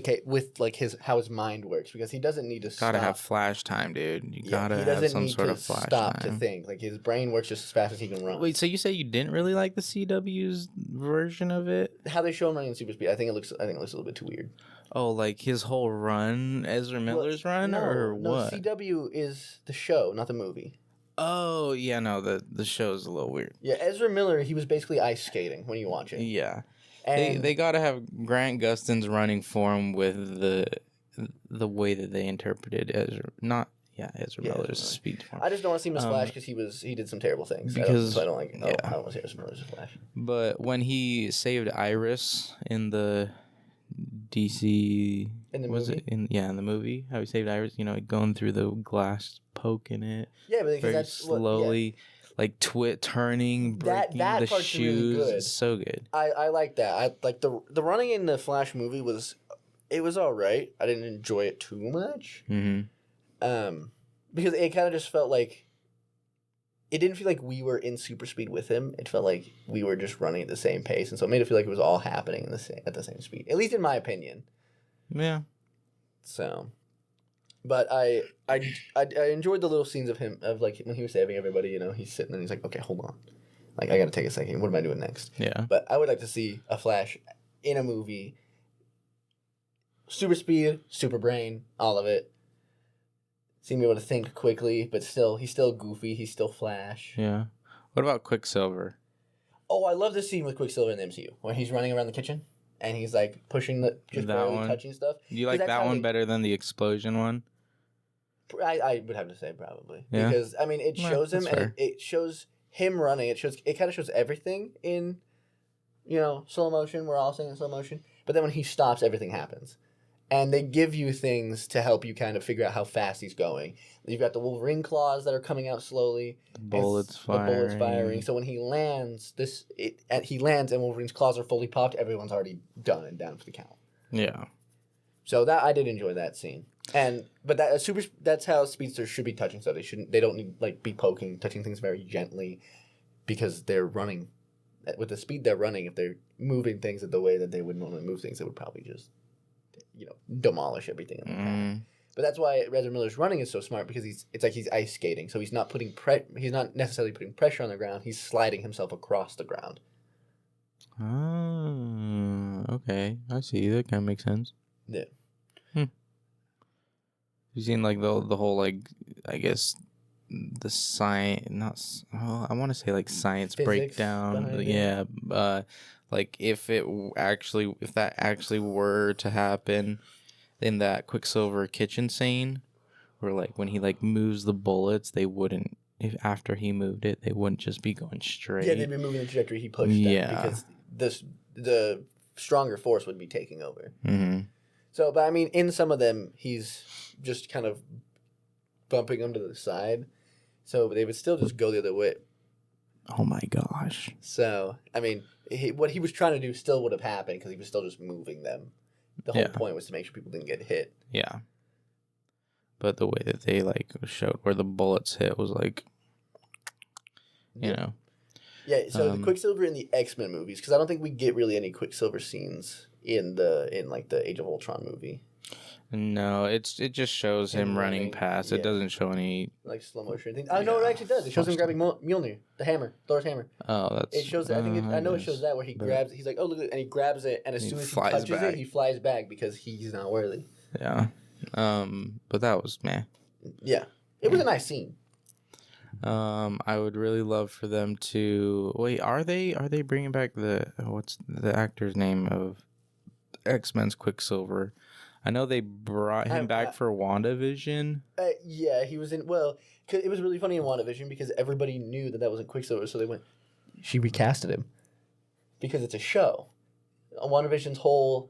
like how his mind works, because he doesn't need to gotta have flash time, dude. You gotta he have doesn't some need sort to of flash stop time. to think. Like his brain works just as fast as he can run. Wait, so you say you didn't really like the CW's version of it? How they show him running in super speed, I think it looks a little bit too weird. Oh, like his whole run, Ezra Miller's run, or what? No, CW is the show, not the movie. Oh, yeah, no, the show's a little weird. Yeah, Ezra Miller, he was basically ice skating when you watch it. Yeah. And They gotta have Grant Gustin's running form with the way that they interpreted Ezra Miller's speed form. I just don't want to see him as Flash because he did some terrible things. Because I don't like. Yeah. I don't want to see Ezra Miller as Flash. But when he saved Iris in the DC, In the was movie? it in the movie? How he saved Iris, going through the glass, poking it. Yeah, but because very that's slowly. Like turning, breaking that the part's shoes. really good. It's so good. I like that. I like the running in the Flash movie was all right. I didn't enjoy it too much. Because it kind of just felt like it didn't feel like we were in super speed with him. It felt like we were just running at the same pace, and so it made it feel like it was all happening at the same speed. At least in my opinion. Yeah. So, but I enjoyed the little scenes of him like when he was saving everybody. He's sitting there and he's like, okay, hold on, like I got to take a second. What am I doing next? Yeah. But I would like to see a Flash in a movie. Super speed, super brain, all of it. Seem able to think quickly, but he's still goofy. He's still Flash. Yeah. What about Quicksilver? Oh, I love this scene with Quicksilver in the MCU where he's running around the kitchen and he's like pushing just barely touching stuff. Do you like that one better than the explosion one? I would have to say probably. Yeah? Because I mean it shows him and it shows him running. It kind of shows everything in slow motion. We're all saying in slow motion. But then when he stops, everything happens. And they give you things to help you kind of figure out how fast he's going. You've got the Wolverine claws that are coming out slowly. The bullets firing. So when he lands, he lands and Wolverine's claws are fully popped. Everyone's already done and down for the count. Yeah. So that I did enjoy that scene. But that's how speedsters should be touching stuff. They don't need like be touching things very gently, because they're running with the speed they're running. If they're moving things the way that they would normally move things, it would probably just demolish everything in the path. But that's why Ezra Miller's running is so smart, because it's like he's ice skating, so he's not he's not necessarily putting pressure on the ground. He's sliding himself across the ground. Oh, okay. I see. That kind of makes sense. Yeah. You've seen like the whole like I guess the science I want to say like science Physics breakdown. Yeah. Like if that actually were to happen in that Quicksilver kitchen scene, where like when he like moves the bullets, they wouldn't, if after he moved it, they wouldn't just be going straight. Yeah, they'd be moving the trajectory he pushed them, because the stronger force would be taking over. Mm-hmm. So, but I mean, in some of them, he's just kind of bumping them to the side, so they would still just go the other way. Oh my gosh. So, I mean, what he was trying to do still would have happened, because he was still just moving them. The whole point was to make sure people didn't get hit. Yeah. But the way that they like showed where the bullets hit was like, you know. Yeah, so the Quicksilver in the X-Men movies, because I don't think we get really any Quicksilver scenes in like the Age of Ultron movie. No, it just shows him running past. Yeah. It doesn't show any like slow motion thing. I know it actually does. It shows him grabbing Mjolnir, the hammer, Thor's hammer. Oh, that's. It shows. I know it shows that where he grabs. He's like, oh look, and he grabs it, and as soon as he touches it, he flies back because he's not worthy. Yeah, but that was meh. Yeah, it was a nice scene. I would really love for them to wait. Are they bringing back what's the actor's name of X-Men's Quicksilver? I know they brought him back for WandaVision. Yeah, he was in. Well, it was really funny in WandaVision because everybody knew that wasn't Quicksilver, so they went. She recasted him because it's a show. WandaVision's whole,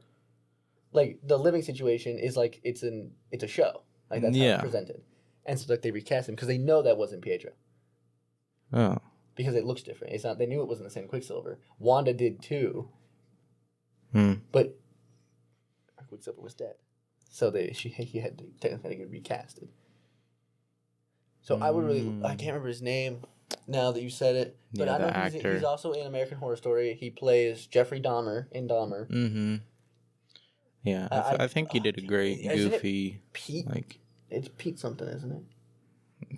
like the living situation is like it's a show. Like that's how it's presented, and so like they recast him because they know that wasn't Pietro. Oh. Because it looks different. It's not. They knew it wasn't the same Quicksilver. Wanda did too. But Quicksilver was dead. So he had to technically get recasted. So I would really I can't remember his name now that you said it, but I know he's also in American Horror Story. He plays Jeffrey Dahmer in Dahmer. Mm-hmm. Yeah, I think he did a great goofy. Pete, like it's Pete something, isn't it?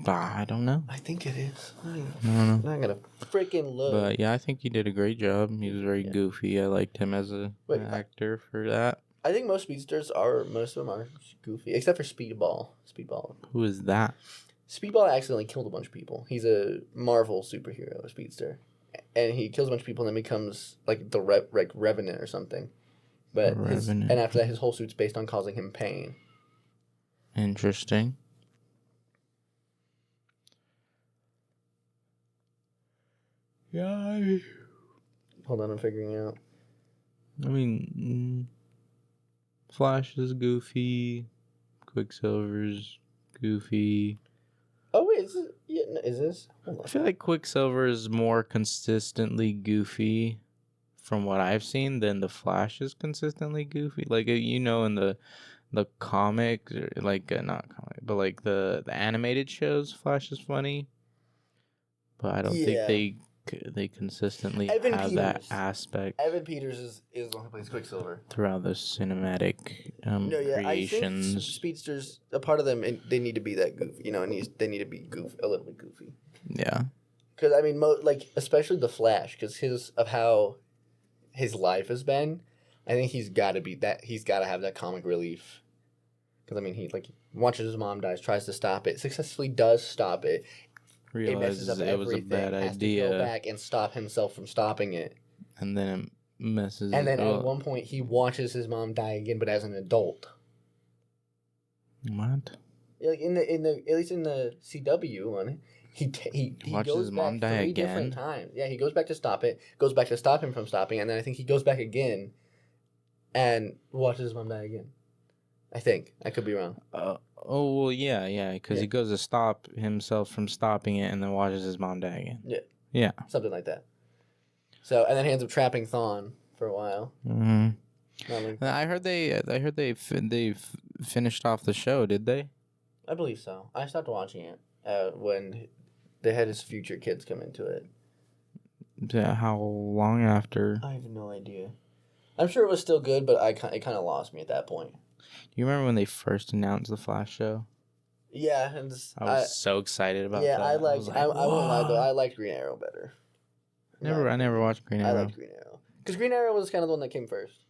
I don't know. I think it is. I don't know. I'm gonna freaking look. But yeah, I think he did a great job. He was very goofy. I liked him as an actor for that. I think most of them are goofy, except for Speedball. Who is that? Speedball accidentally killed a bunch of people. He's a Marvel superhero, a speedster, and he kills a bunch of people and then becomes like the Revenant or something. But and after that, his whole suit's based on causing him pain. Interesting. Yeah. Hold on, I'm figuring it out. I mean, Flash is goofy. Quicksilver's goofy. Oh wait, is this? I feel like Quicksilver is more consistently goofy, from what I've seen, than the Flash is consistently goofy. Like in the comic, like not comic, but like the animated shows, Flash is funny. But I don't think they consistently have that aspect. Evan Peters is the one who plays Quicksilver throughout the cinematic creations. I think speedsters, a part of them, they need to be that goofy, and they need to be a little bit goofy. Yeah, because I mean, especially the Flash, because of how his life has been. I think he's got to be that. He's got to have that comic relief. Because I mean, he watches his mom dies, tries to stop it, successfully does stop it. Realizes it was a bad idea. Has to go back and stop himself from stopping it. And then it messes. And then at one point, he watches his mom die again, but as an adult. What? Like at least in the CW one, he watches goes his mom back die 3 again. different times. Yeah, he goes back to stop it. Goes back to stop him from stopping, and then I think he goes back again, and watches his mom die again. I think I could be wrong. Well, yeah, because he goes to stop himself from stopping it, and then watches his mom die again. Yeah, something like that. So, and then he ends up trapping Thawne for a while. Mm-hmm. I heard they finished off the show. Did they? I believe so. I stopped watching it when they had his future kids come into it. Yeah, how long after? I have no idea. I'm sure it was still good, but it kind of lost me at that point. Do you remember when they first announced the Flash show? Yeah, and I was so excited about that. Yeah, I won't lie though. I liked Green Arrow better. I never watched Green Arrow. I liked Green Arrow because Green Arrow was kind of the one that came first.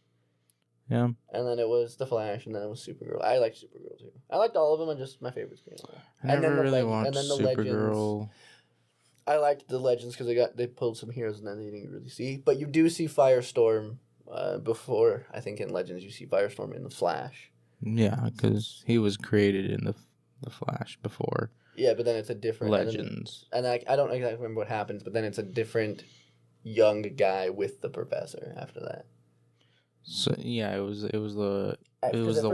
Yeah. And then it was the Flash, and then it was Supergirl. I liked Supergirl too. I liked all of them, and just my favorite's Green Arrow. I never really watched Supergirl. Legends. I liked the Legends because they pulled some heroes, and then they didn't really see. But you do see Firestorm before. I think in Legends you see Firestorm in the Flash. Yeah, because he was created in the Flash before. Yeah, but then it's a different Legends. And I don't exactly remember what happens, but then it's a different young guy with the professor after that. So yeah, it was the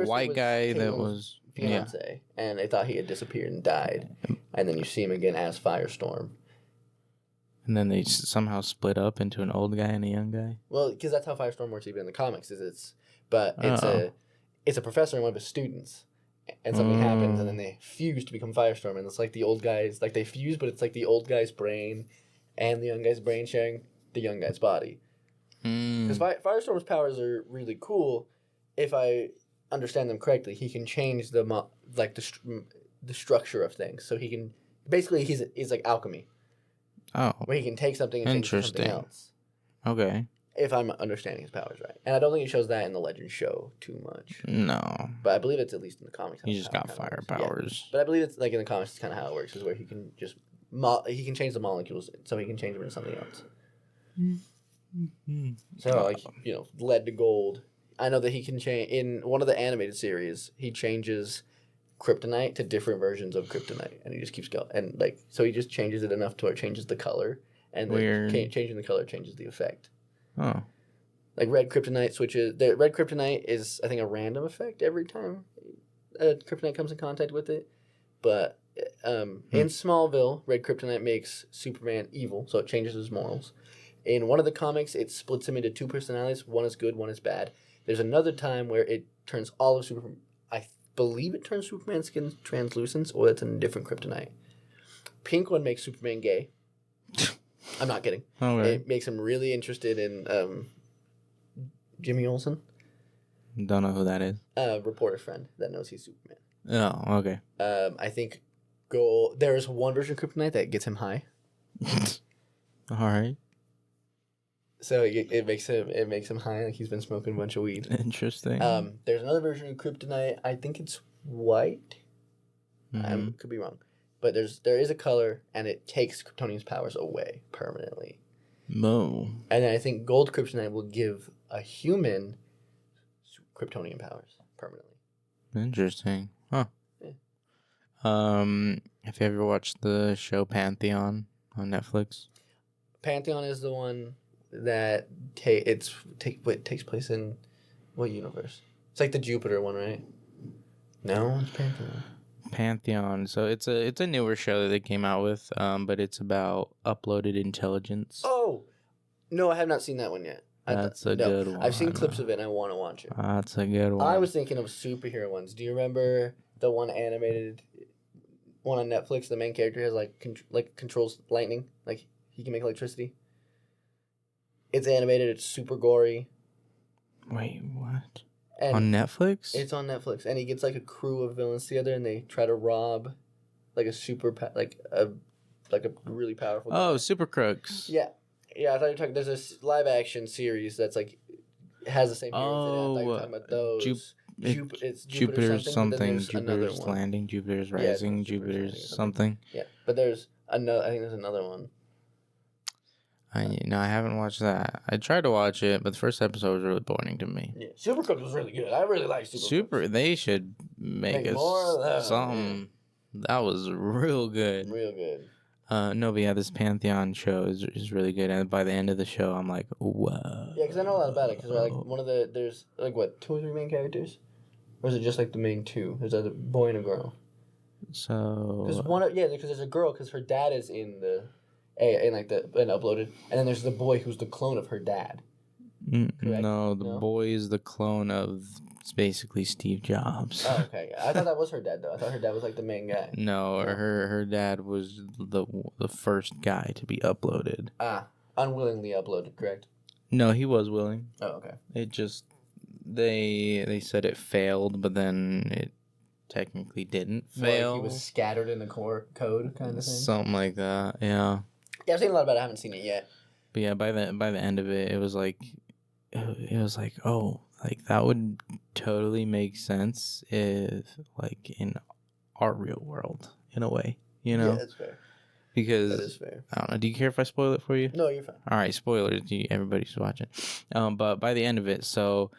white guy that was fiance, and they thought he had disappeared and died, and then you see him again as Firestorm. And then they somehow split up into an old guy and a young guy. Well, because that's how Firestorm works even in the comics. It's a professor and one of his students, and something happens, and then they fuse to become Firestorm, and it's like the old guys they fuse, but it's like the old guy's brain and the young guy's brain sharing the young guy's body. Because Firestorm's powers are really cool. If I understand them correctly, he can change the structure of things. So he can basically he's like alchemy. Oh, where he can take something and change it to something else. Okay. If I'm understanding his powers right, and I don't think he shows that in the Legend show too much. No, but I believe it's at least in the comics. He just got fire powers. Yeah. But I believe it's like in the comics, it's kind of how it works, is where he can just he can change the molecules, so he can change them into something else. So like lead to gold. I know that he can change in one of the animated series. He changes kryptonite to different versions of kryptonite, and he just keeps going. And like so, he just changes it enough to where it changes the color, and then changing the color changes the effect. Oh. Like red kryptonite switches. The red kryptonite is, I think, a random effect every time kryptonite comes in contact with it. But in Smallville, red kryptonite makes Superman evil, so it changes his morals. In one of the comics, it splits him into two personalities. One is good, one is bad. There's another time where it turns all of Superman. I believe it turns Superman's skin translucent, or it's a different kryptonite. Pink one makes Superman gay. I'm not kidding. Okay. It makes him really interested in Jimmy Olsen. Don't know who that is. Reporter friend that knows he's Superman. Oh, okay. I think there's one version of kryptonite that gets him high. All right. So it makes him high, like he's been smoking a bunch of weed. Interesting. There's another version of kryptonite. I think it's white. I could be wrong, but there is a color, and it takes Kryptonian's powers away permanently. No. And then I think gold kryptonite will give a human Kryptonian powers permanently. Interesting. Huh. Yeah. Have you ever watched the show Pantheon on Netflix? Pantheon is the one that takes place in what universe? It's like the Jupiter one, right? No, it's Pantheon. Pantheon. So it's a newer show that they came out with, but it's about uploaded intelligence. Oh, no, I have not seen that one yet. That's a good one. I've seen clips of it, and I want to watch it. That's a good one. I was thinking of superhero ones. Do you remember the one animated one on Netflix? The main character has controls lightning, like he can make electricity. It's animated. It's super gory. Wait, what? And on Netflix? It's on Netflix, and he gets like a crew of villains together, and they try to rob, like a really powerful. Oh, Super Crooks. Yeah, I thought you were talking. There's a live action series that's like has the same. Oh, I thought you were talking about those. It's Jupiter's something. Jupiter's landing. Jupiter's rising. Yeah, Jupiter's something. Yeah, but there's another. I think there's another one. I haven't watched that. I tried to watch it, but the first episode was really boring to me. Yeah, Super Crooks was really good. I really like Super Crooks. They should make more of that. Something. That was real good. Real good. No, but yeah, this Pantheon show is really good, and by the end of the show, I'm like, whoa. Yeah, because I know a lot about it. Because there's like what 2 or 3 main characters, or is it just like the main 2? There's a boy and a girl. So. Because there's a girl because her dad is in the. And uploaded, and then there's the boy who's the clone of her dad. No, the boy is the clone of basically Steve Jobs. Oh, okay. I thought that was her dad though. I thought her dad was like the main guy. No, her dad was the first guy to be uploaded. Unwillingly uploaded, correct? No, he was willing. Oh, okay. It just they said it failed, but then it technically didn't fail. Like he was scattered in the core code kind of thing. Something like that. Yeah. Yeah, I've seen a lot about it. I haven't seen it yet. But yeah, by the end of it, it was like, oh, like that would totally make sense if like in our real world in a way, Yeah, that's fair. Because that is fair. I don't know. Do you care if I spoil it for you? No, you're fine. All right, spoilers. Everybody's watching. But by the end of it, so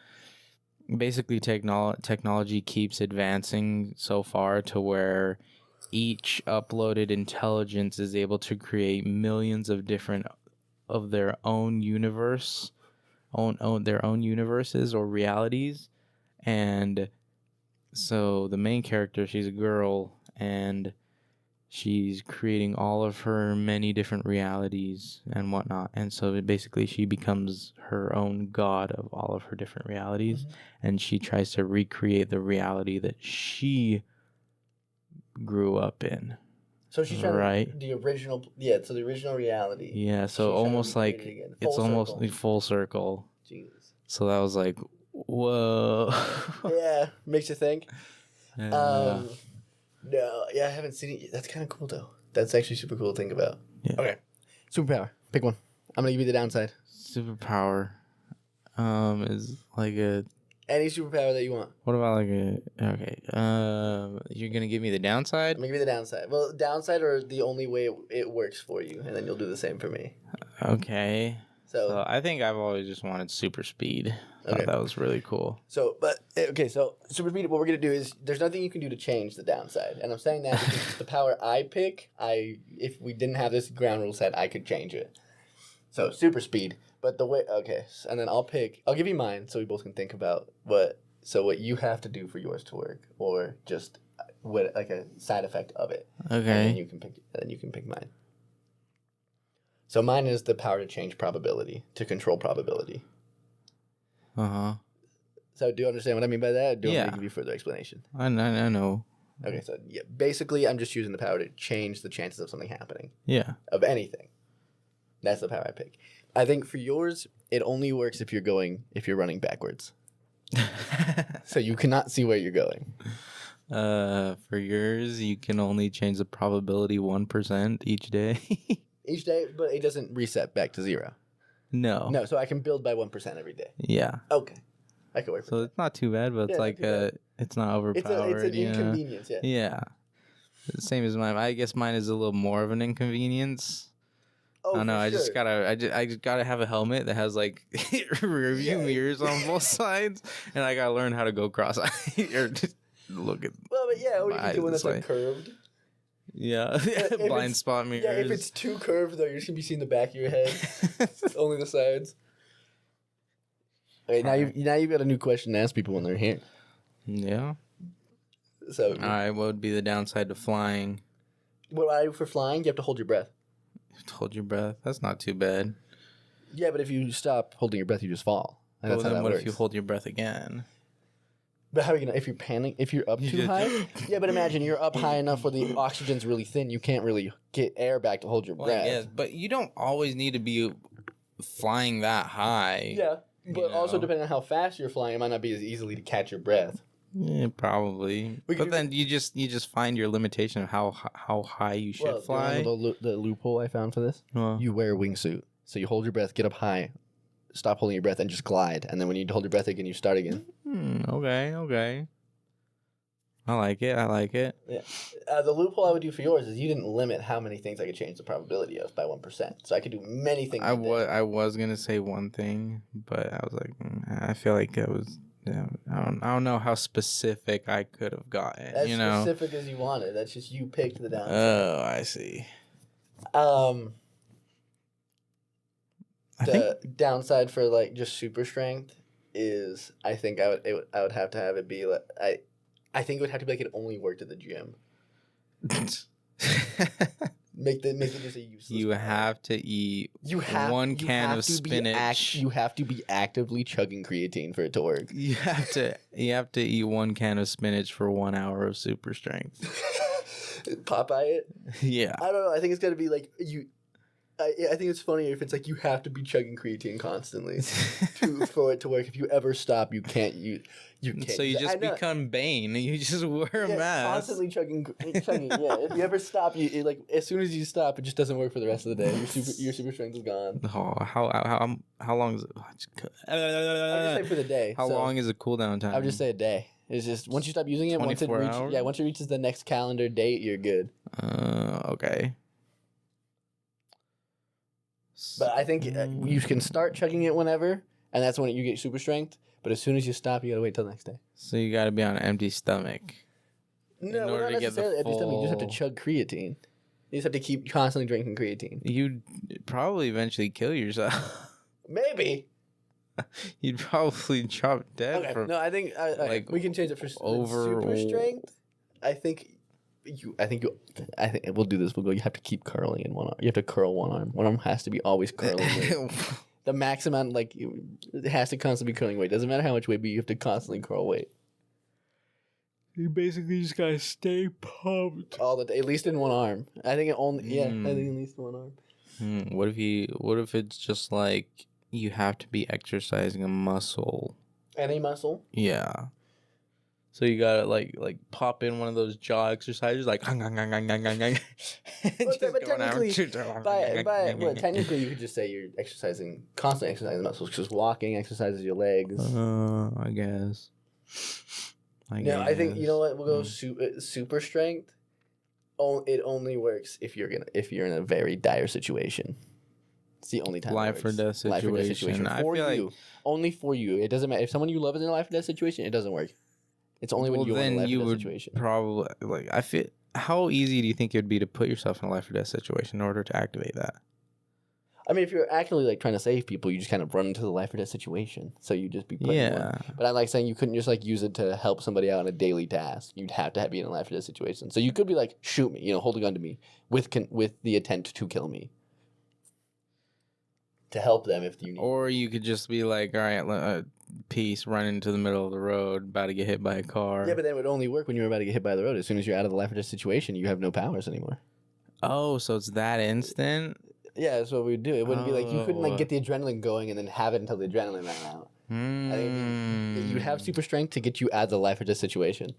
basically technology keeps advancing so far to where each uploaded intelligence is able to create millions of different of their own universes or realities. And so the main character, she's a girl, and she's creating all of her many different realities and whatnot. And so basically she becomes her own god of all of her different realities. And she tries to recreate the reality that she grew up in. So she's trying right. the original. Yeah. So the original reality. Yeah, so She's trying to almost recreate like it again. it's Full almost circle. full circle. Jesus. So that was like, whoa. Yeah, makes you think. Yeah. No, yeah, I haven't seen it yet. That's kind of cool though. That's actually super cool to think about. Yeah. Okay, superpower. Pick one. I'm gonna give you the downside. Superpower is like a Any superpower that you want. what about like a okay. You're gonna give me the I'm downside? gonna give you the downside. Well, downside or the only way it works for you, and then you'll do the same for me. Okay. So So I think I've always just wanted super speed. Thought okay. that was really cool. So, but okay. So super speed. What we're gonna do is there's nothing you can do to change the downside, and I'm saying that because the power I pick, if we didn't have this ground rule set, I could change it. So super speed. But the way and then I'll give you mine so we both can think about what you have to do for yours to work, or just what like a side effect of it. And then Okay. you can pick mine. So mine is the power to change probability, to control probability. Uh-huh. So do you understand what I mean by that? Or do you want me Yeah. to give you further explanation? I know. Okay, so yeah, basically I'm just using the power to change the chances of something happening, Yeah. of anything. That's the power I pick. I think for yours, it only works if you're running backwards. So you cannot see where you're going. For yours, you can only change the probability 1% each day. Each day, but it doesn't reset back to 0. No. No, so I can build by 1% every day. Yeah. Okay. I can work with So that. it's not too bad, but it's Yeah, not like too bad. it's not overpowered. It's an you know? inconvenience, yeah. Yeah. Same as mine. I guess mine is a little more of an inconvenience. Oh, I don't know. for I just sure. gotta have a helmet that has like rear view mirrors on both sides, and I gotta learn how to go cross-eyed or just look at. Well, but yeah, or you my can do one eyes that's this like curved. Yeah, If blind it's- spot mirrors. Yeah, if it's too curved though, you're just gonna be seeing the back of your head, only the sides. Okay, now you've got a new question to ask people when they're here. Yeah. So, All right. What would be the downside to flying? what I do for flying, you have to hold your breath. Hold your breath. That's not too bad. Yeah, but if you stop holding your breath, you just fall. And Well, that's how then that what works. if you hold your breath again? But how are you gonna? If you're up too high? Yeah, but imagine you're up high enough where the oxygen's really thin. You can't really get air back to hold your Well, breath. yes, but you don't always need to be flying that high. Yeah, but also know. depending on how fast you're flying, it might not be as easily to catch your breath. Yeah, probably. We could But do- then you just find your limitation of how high you should Well, fly. do you know the loophole I found for this? Well, You wear a wingsuit, so you hold your breath, get up high, stop holding your breath, and just glide. And then when you need to hold your breath again, you start again. okay. I like it. Yeah. The loophole I would do for yours is you didn't limit how many things I could change the probability of by 1%. So I could do many things. I was gonna say one thing, but I was like, I feel like it was. Yeah, I don't know how specific I could have gotten. As you know. specific as you wanted. That's just you picked the downside. Oh, I see. The downside for like just super strength is I think I would have to have it be like I think it would have to be like it only worked at the gym. Make it just a useless. You have to eat one can of spinach. You have to be actively chugging creatine for it to work. You have to eat one can of spinach for 1 hour of super strength. Popeye it. Yeah. I don't know. I think it's got to be like you. I think it's funnier if it's like you have to be chugging creatine constantly for it to work. If you ever stop, you can't. You can't. So you just become Bane. You just wear a mask. Constantly chugging. Yeah. If you ever stop, like as soon as you stop, it just doesn't work for the rest of the day. Your super strength is gone. Oh, how long is it? I'm just saying for the day. How long is the cooldown time? I would just say a day. It's just once you stop using it, once it 24 hours? once it reaches the next calendar date, you're good. Okay. But I think you can start chugging it whenever, and that's when you get super strength. But as soon as you stop, you gotta wait till the next day. So you got to be on an empty stomach. No, order not to get the necessarily empty stomach. You just have to full- chug creatine. You just have to keep constantly drinking creatine. You'd probably eventually kill yourself. Maybe. You'd probably drop dead Okay. from. No, I think like, we can change it for over- super strength. I think we'll do this. We'll go. You have to keep curling in one arm. You have to curl one arm. One arm has to be always curling. Weight. The max amount, it has to constantly be curling weight. Doesn't matter how much weight, but you have to constantly curl weight. You basically just gotta stay pumped. all the at least in one arm. I think it only I think at least in one arm. What if it's just like you have to be exercising a muscle? Any muscle? Yeah. So you gotta like pop in one of those jaw exercises, like But technically, technically, you could just say you're exercising, constantly exercising muscles, because walking exercises your legs. I guess. I think you know what. We'll go super strength. It only works if you're in a very dire situation. It's the only time. Life or death situation. Life or death situation. I For feel you, like only for you. It doesn't matter if someone you love is in a life or death situation. It doesn't work. It's only when you're in a life or death situation. Probably like I feel. How easy do you think it would be to put yourself in a life or death situation in order to activate that? I mean, if you're actually like trying to save people, you just kind of run into the life or death situation. So you just be putting one. But I like saying you couldn't just like use it to help somebody out on a daily task. You'd have to be in a life or death situation. So you could be like, shoot me, hold a gun to me with the intent to kill me. To help them if you need. Or you could just be like, all right, peace, run into the middle of the road, about to get hit by a car. Yeah, but that would only work when you're about to get hit by the road. As soon as you're out of the life or death situation, you have no powers anymore. Oh, so it's that instant? Yeah, that's what we would do. It wouldn't be like you couldn't like get the adrenaline going and then have it until the adrenaline ran out. I think you'd have super strength to get you out of the life or death situation.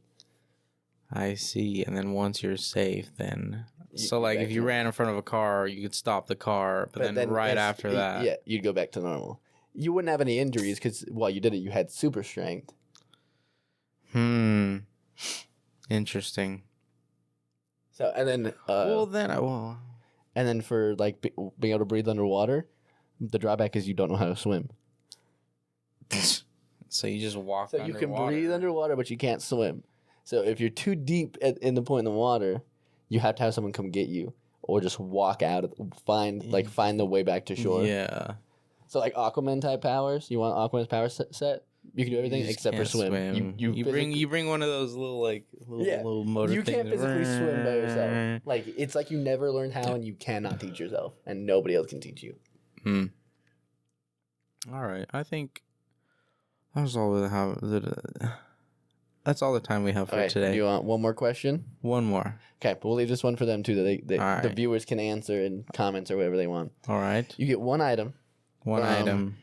I see. And then once you're safe, then so like if you ran in front of a car, you could stop the car, but then right after that, yeah, you'd go back to normal. You wouldn't have any injuries because while you did it, you had super strength. Interesting. So and then and then for like being able to breathe underwater, the drawback is you don't know how to swim. So you just walk. So underwater. You can breathe underwater, but you can't swim. So if you're too deep in the point in the water, you have to have someone come get you, or just walk out, find the way back to shore. Yeah. So like Aquaman type powers, you want Aquaman's power set? You can do everything except for swim. You bring one of those little little motor you things. You can't physically swim by yourself. Like it's like you never learned how, and you cannot teach yourself, and nobody else can teach you. All right, I think that's all we have. That's all the time we have for today. Do you want one more question? One more. Okay, we'll leave this one for them too. That the viewers can answer in comments or whatever they want. All right. You get one item. One item.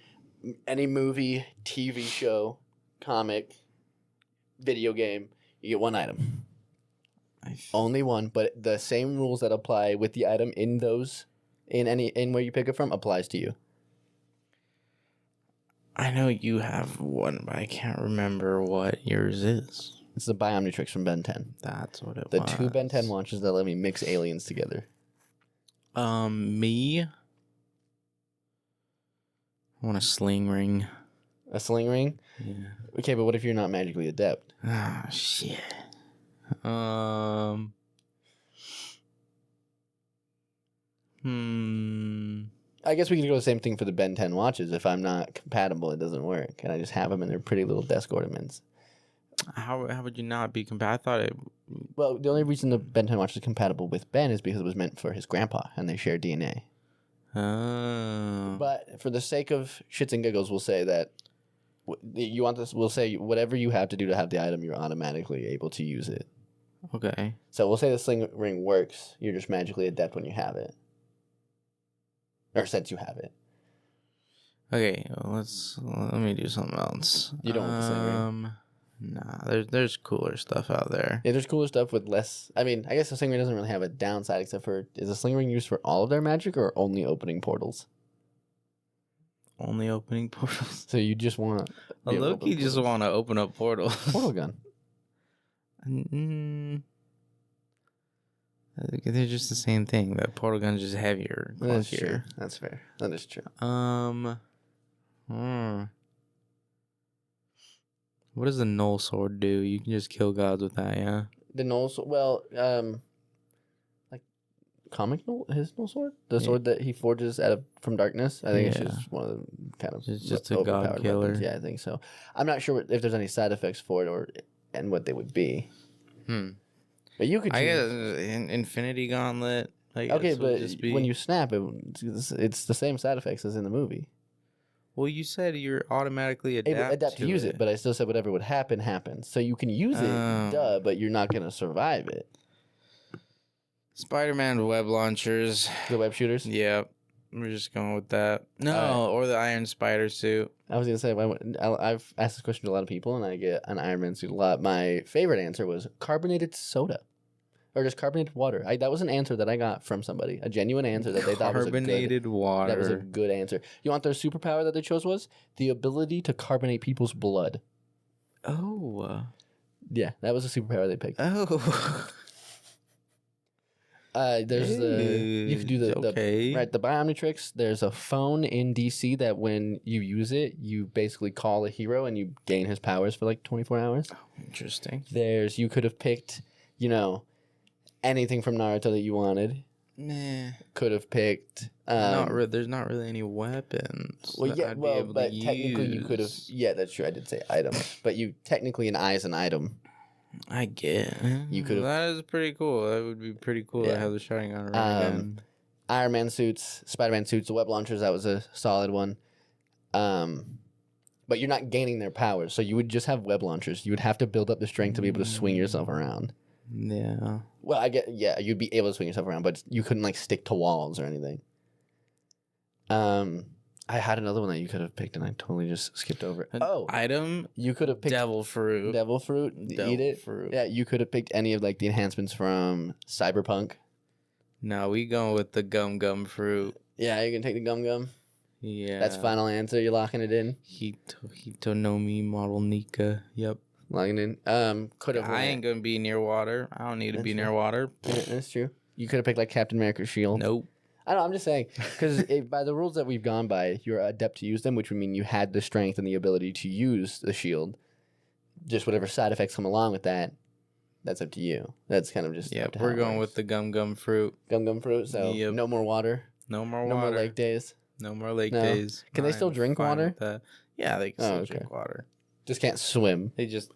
Any movie, TV show, comic, video game, you get one item. Only one, but the same rules that apply with the item in where you pick it from applies to you. I know you have one, but I can't remember what yours is. It's the Biomnitrix from Ben 10. That's what it was. The 2 Ben 10 launchers that let me mix aliens together. Me? I want a sling ring. A sling ring? Yeah. Okay, but what if you're not magically adept? Ah, shit. I guess we could go the same thing for the Ben 10 watches. If I'm not compatible, it doesn't work. And I just have them in their pretty little desk ornaments. How would you not be compatible? I thought it... Well, the only reason the Ben 10 watch is compatible with Ben is because it was meant for his grandpa, and they share DNA. Oh. But for the sake of shits and giggles, we'll say that you want this. We'll say whatever you have to do to have the item, you're automatically able to use it. Okay. So we'll say the sling ring works. You're just magically adept when you have it, or since you have it. Okay, well, let me do something else. You don't want the sling ring. Nah, there's cooler stuff out there. Yeah, there's cooler stuff with less. I mean, I guess the sling ring doesn't really have a downside except for, is the sling ring used for all of their magic or only opening portals? Only opening portals. So you just want Loki just want to open up portals. Portal gun. They're just the same thing. That portal gun's just heavier. That's true. That's fair. That is true. What does the null sword do? You can just kill gods with that, yeah? The null sword, like comic null, his null sword? The sword that he forges from darkness? I think it's just one of the kind of... It's just a god killer. Weapons. Yeah, I think so. I'm not sure if there's any side effects for it and what they would be. But you could choose... I guess Infinity Gauntlet. Okay, but when you snap, it's the same side effects as in the movie. Well, you said you're automatically adapt to use it, but I still said whatever would happen happens. So you can use it, but you're not gonna survive it. Spider-Man web launchers. The web shooters. Yep, we're just going with that. No, or the Iron Spider suit. I was gonna say I've asked this question to a lot of people, and I get an Iron Man suit a lot. My favorite answer was carbonated soda. Or just carbonated water. That was an answer that I got from somebody. A genuine answer that they thought was carbonated water. That was a good answer. You want their superpower that they chose was? The ability to carbonate people's blood. Oh. Yeah, that was a superpower they picked. Oh. There's you can do the Bioomnitrix. There's a phone in DC that when you use it, you basically call a hero and you gain his powers for like 24 hours. Oh, interesting. You could have picked, anything from Naruto that you wanted. Nah. Could have picked. There's not really any weapons. Well, yeah, but technically you could have. Yeah, that's true. I did say item, but technically an eye is an item. I get. You could have. That is pretty cool. That would be pretty cool to have the shotgun again. Iron Man suits, Spider-Man suits, the web launchers. That was a solid one. But you're not gaining their powers, so you would just have web launchers. You would have to build up the strength to be able to swing yourself around. Yeah. Well, you'd be able to swing yourself around, but you couldn't stick to walls or anything. I had another one that you could have picked, and I totally just skipped over it. Item. You could have picked devil fruit. Devil fruit. Eat it. Fruit. Yeah, you could have picked any of the enhancements from Cyberpunk. No, we going with the gum fruit. Yeah, you can take the gum. Yeah. That's final answer. You're locking it in. Hitonomi model Nika. Yep. Locking in. Could have. I ain't gonna be near water. I don't need to be near water. Yeah, that's true. You could have picked Captain America's shield. Nope. I don't know. I'm just saying because by the rules that we've gone by, you're adept to use them, which would mean you had the strength and the ability to use the shield. Just whatever side effects come along with that, that's up to you. That's kind of just we're going with the gum fruit. Gum fruit. So no more water. No more water. No more lake days. No more lake days. Can they still drink water? Yeah, they can still drink water. Just can't swim. They just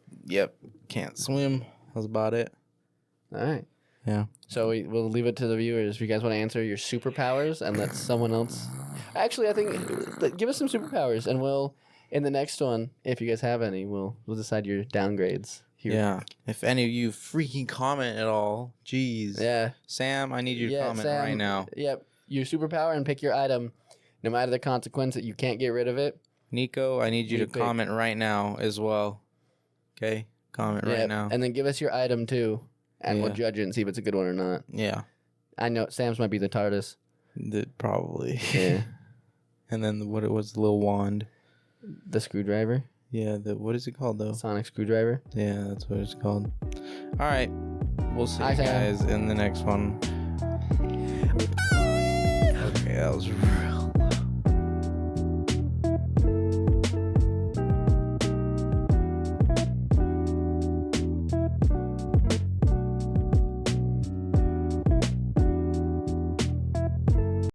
can't swim. That's about it. All right. Yeah. So we'll leave it to the viewers. If you guys want to answer your superpowers and let someone else. Actually, I think give us some superpowers, and we'll in the next one, if you guys have any, we'll decide your downgrades. Here. Yeah. If any of you freaking comment at all, jeez. Yeah. Sam, I need you to comment right now. Yep. Your superpower and pick your item, no matter the consequence that you can't get rid of it. Nico, I need you to comment right now as well. Okay? Comment right now. And then give us your item too. And we'll judge it and see if it's a good one or not. Yeah. I know Sam's might be the TARDIS. Probably. Yeah. And then what was the little wand? The screwdriver. Yeah, what is it called though? Sonic screwdriver. Yeah, that's what it's called. All right. We'll see you guys in the next one. Okay, that was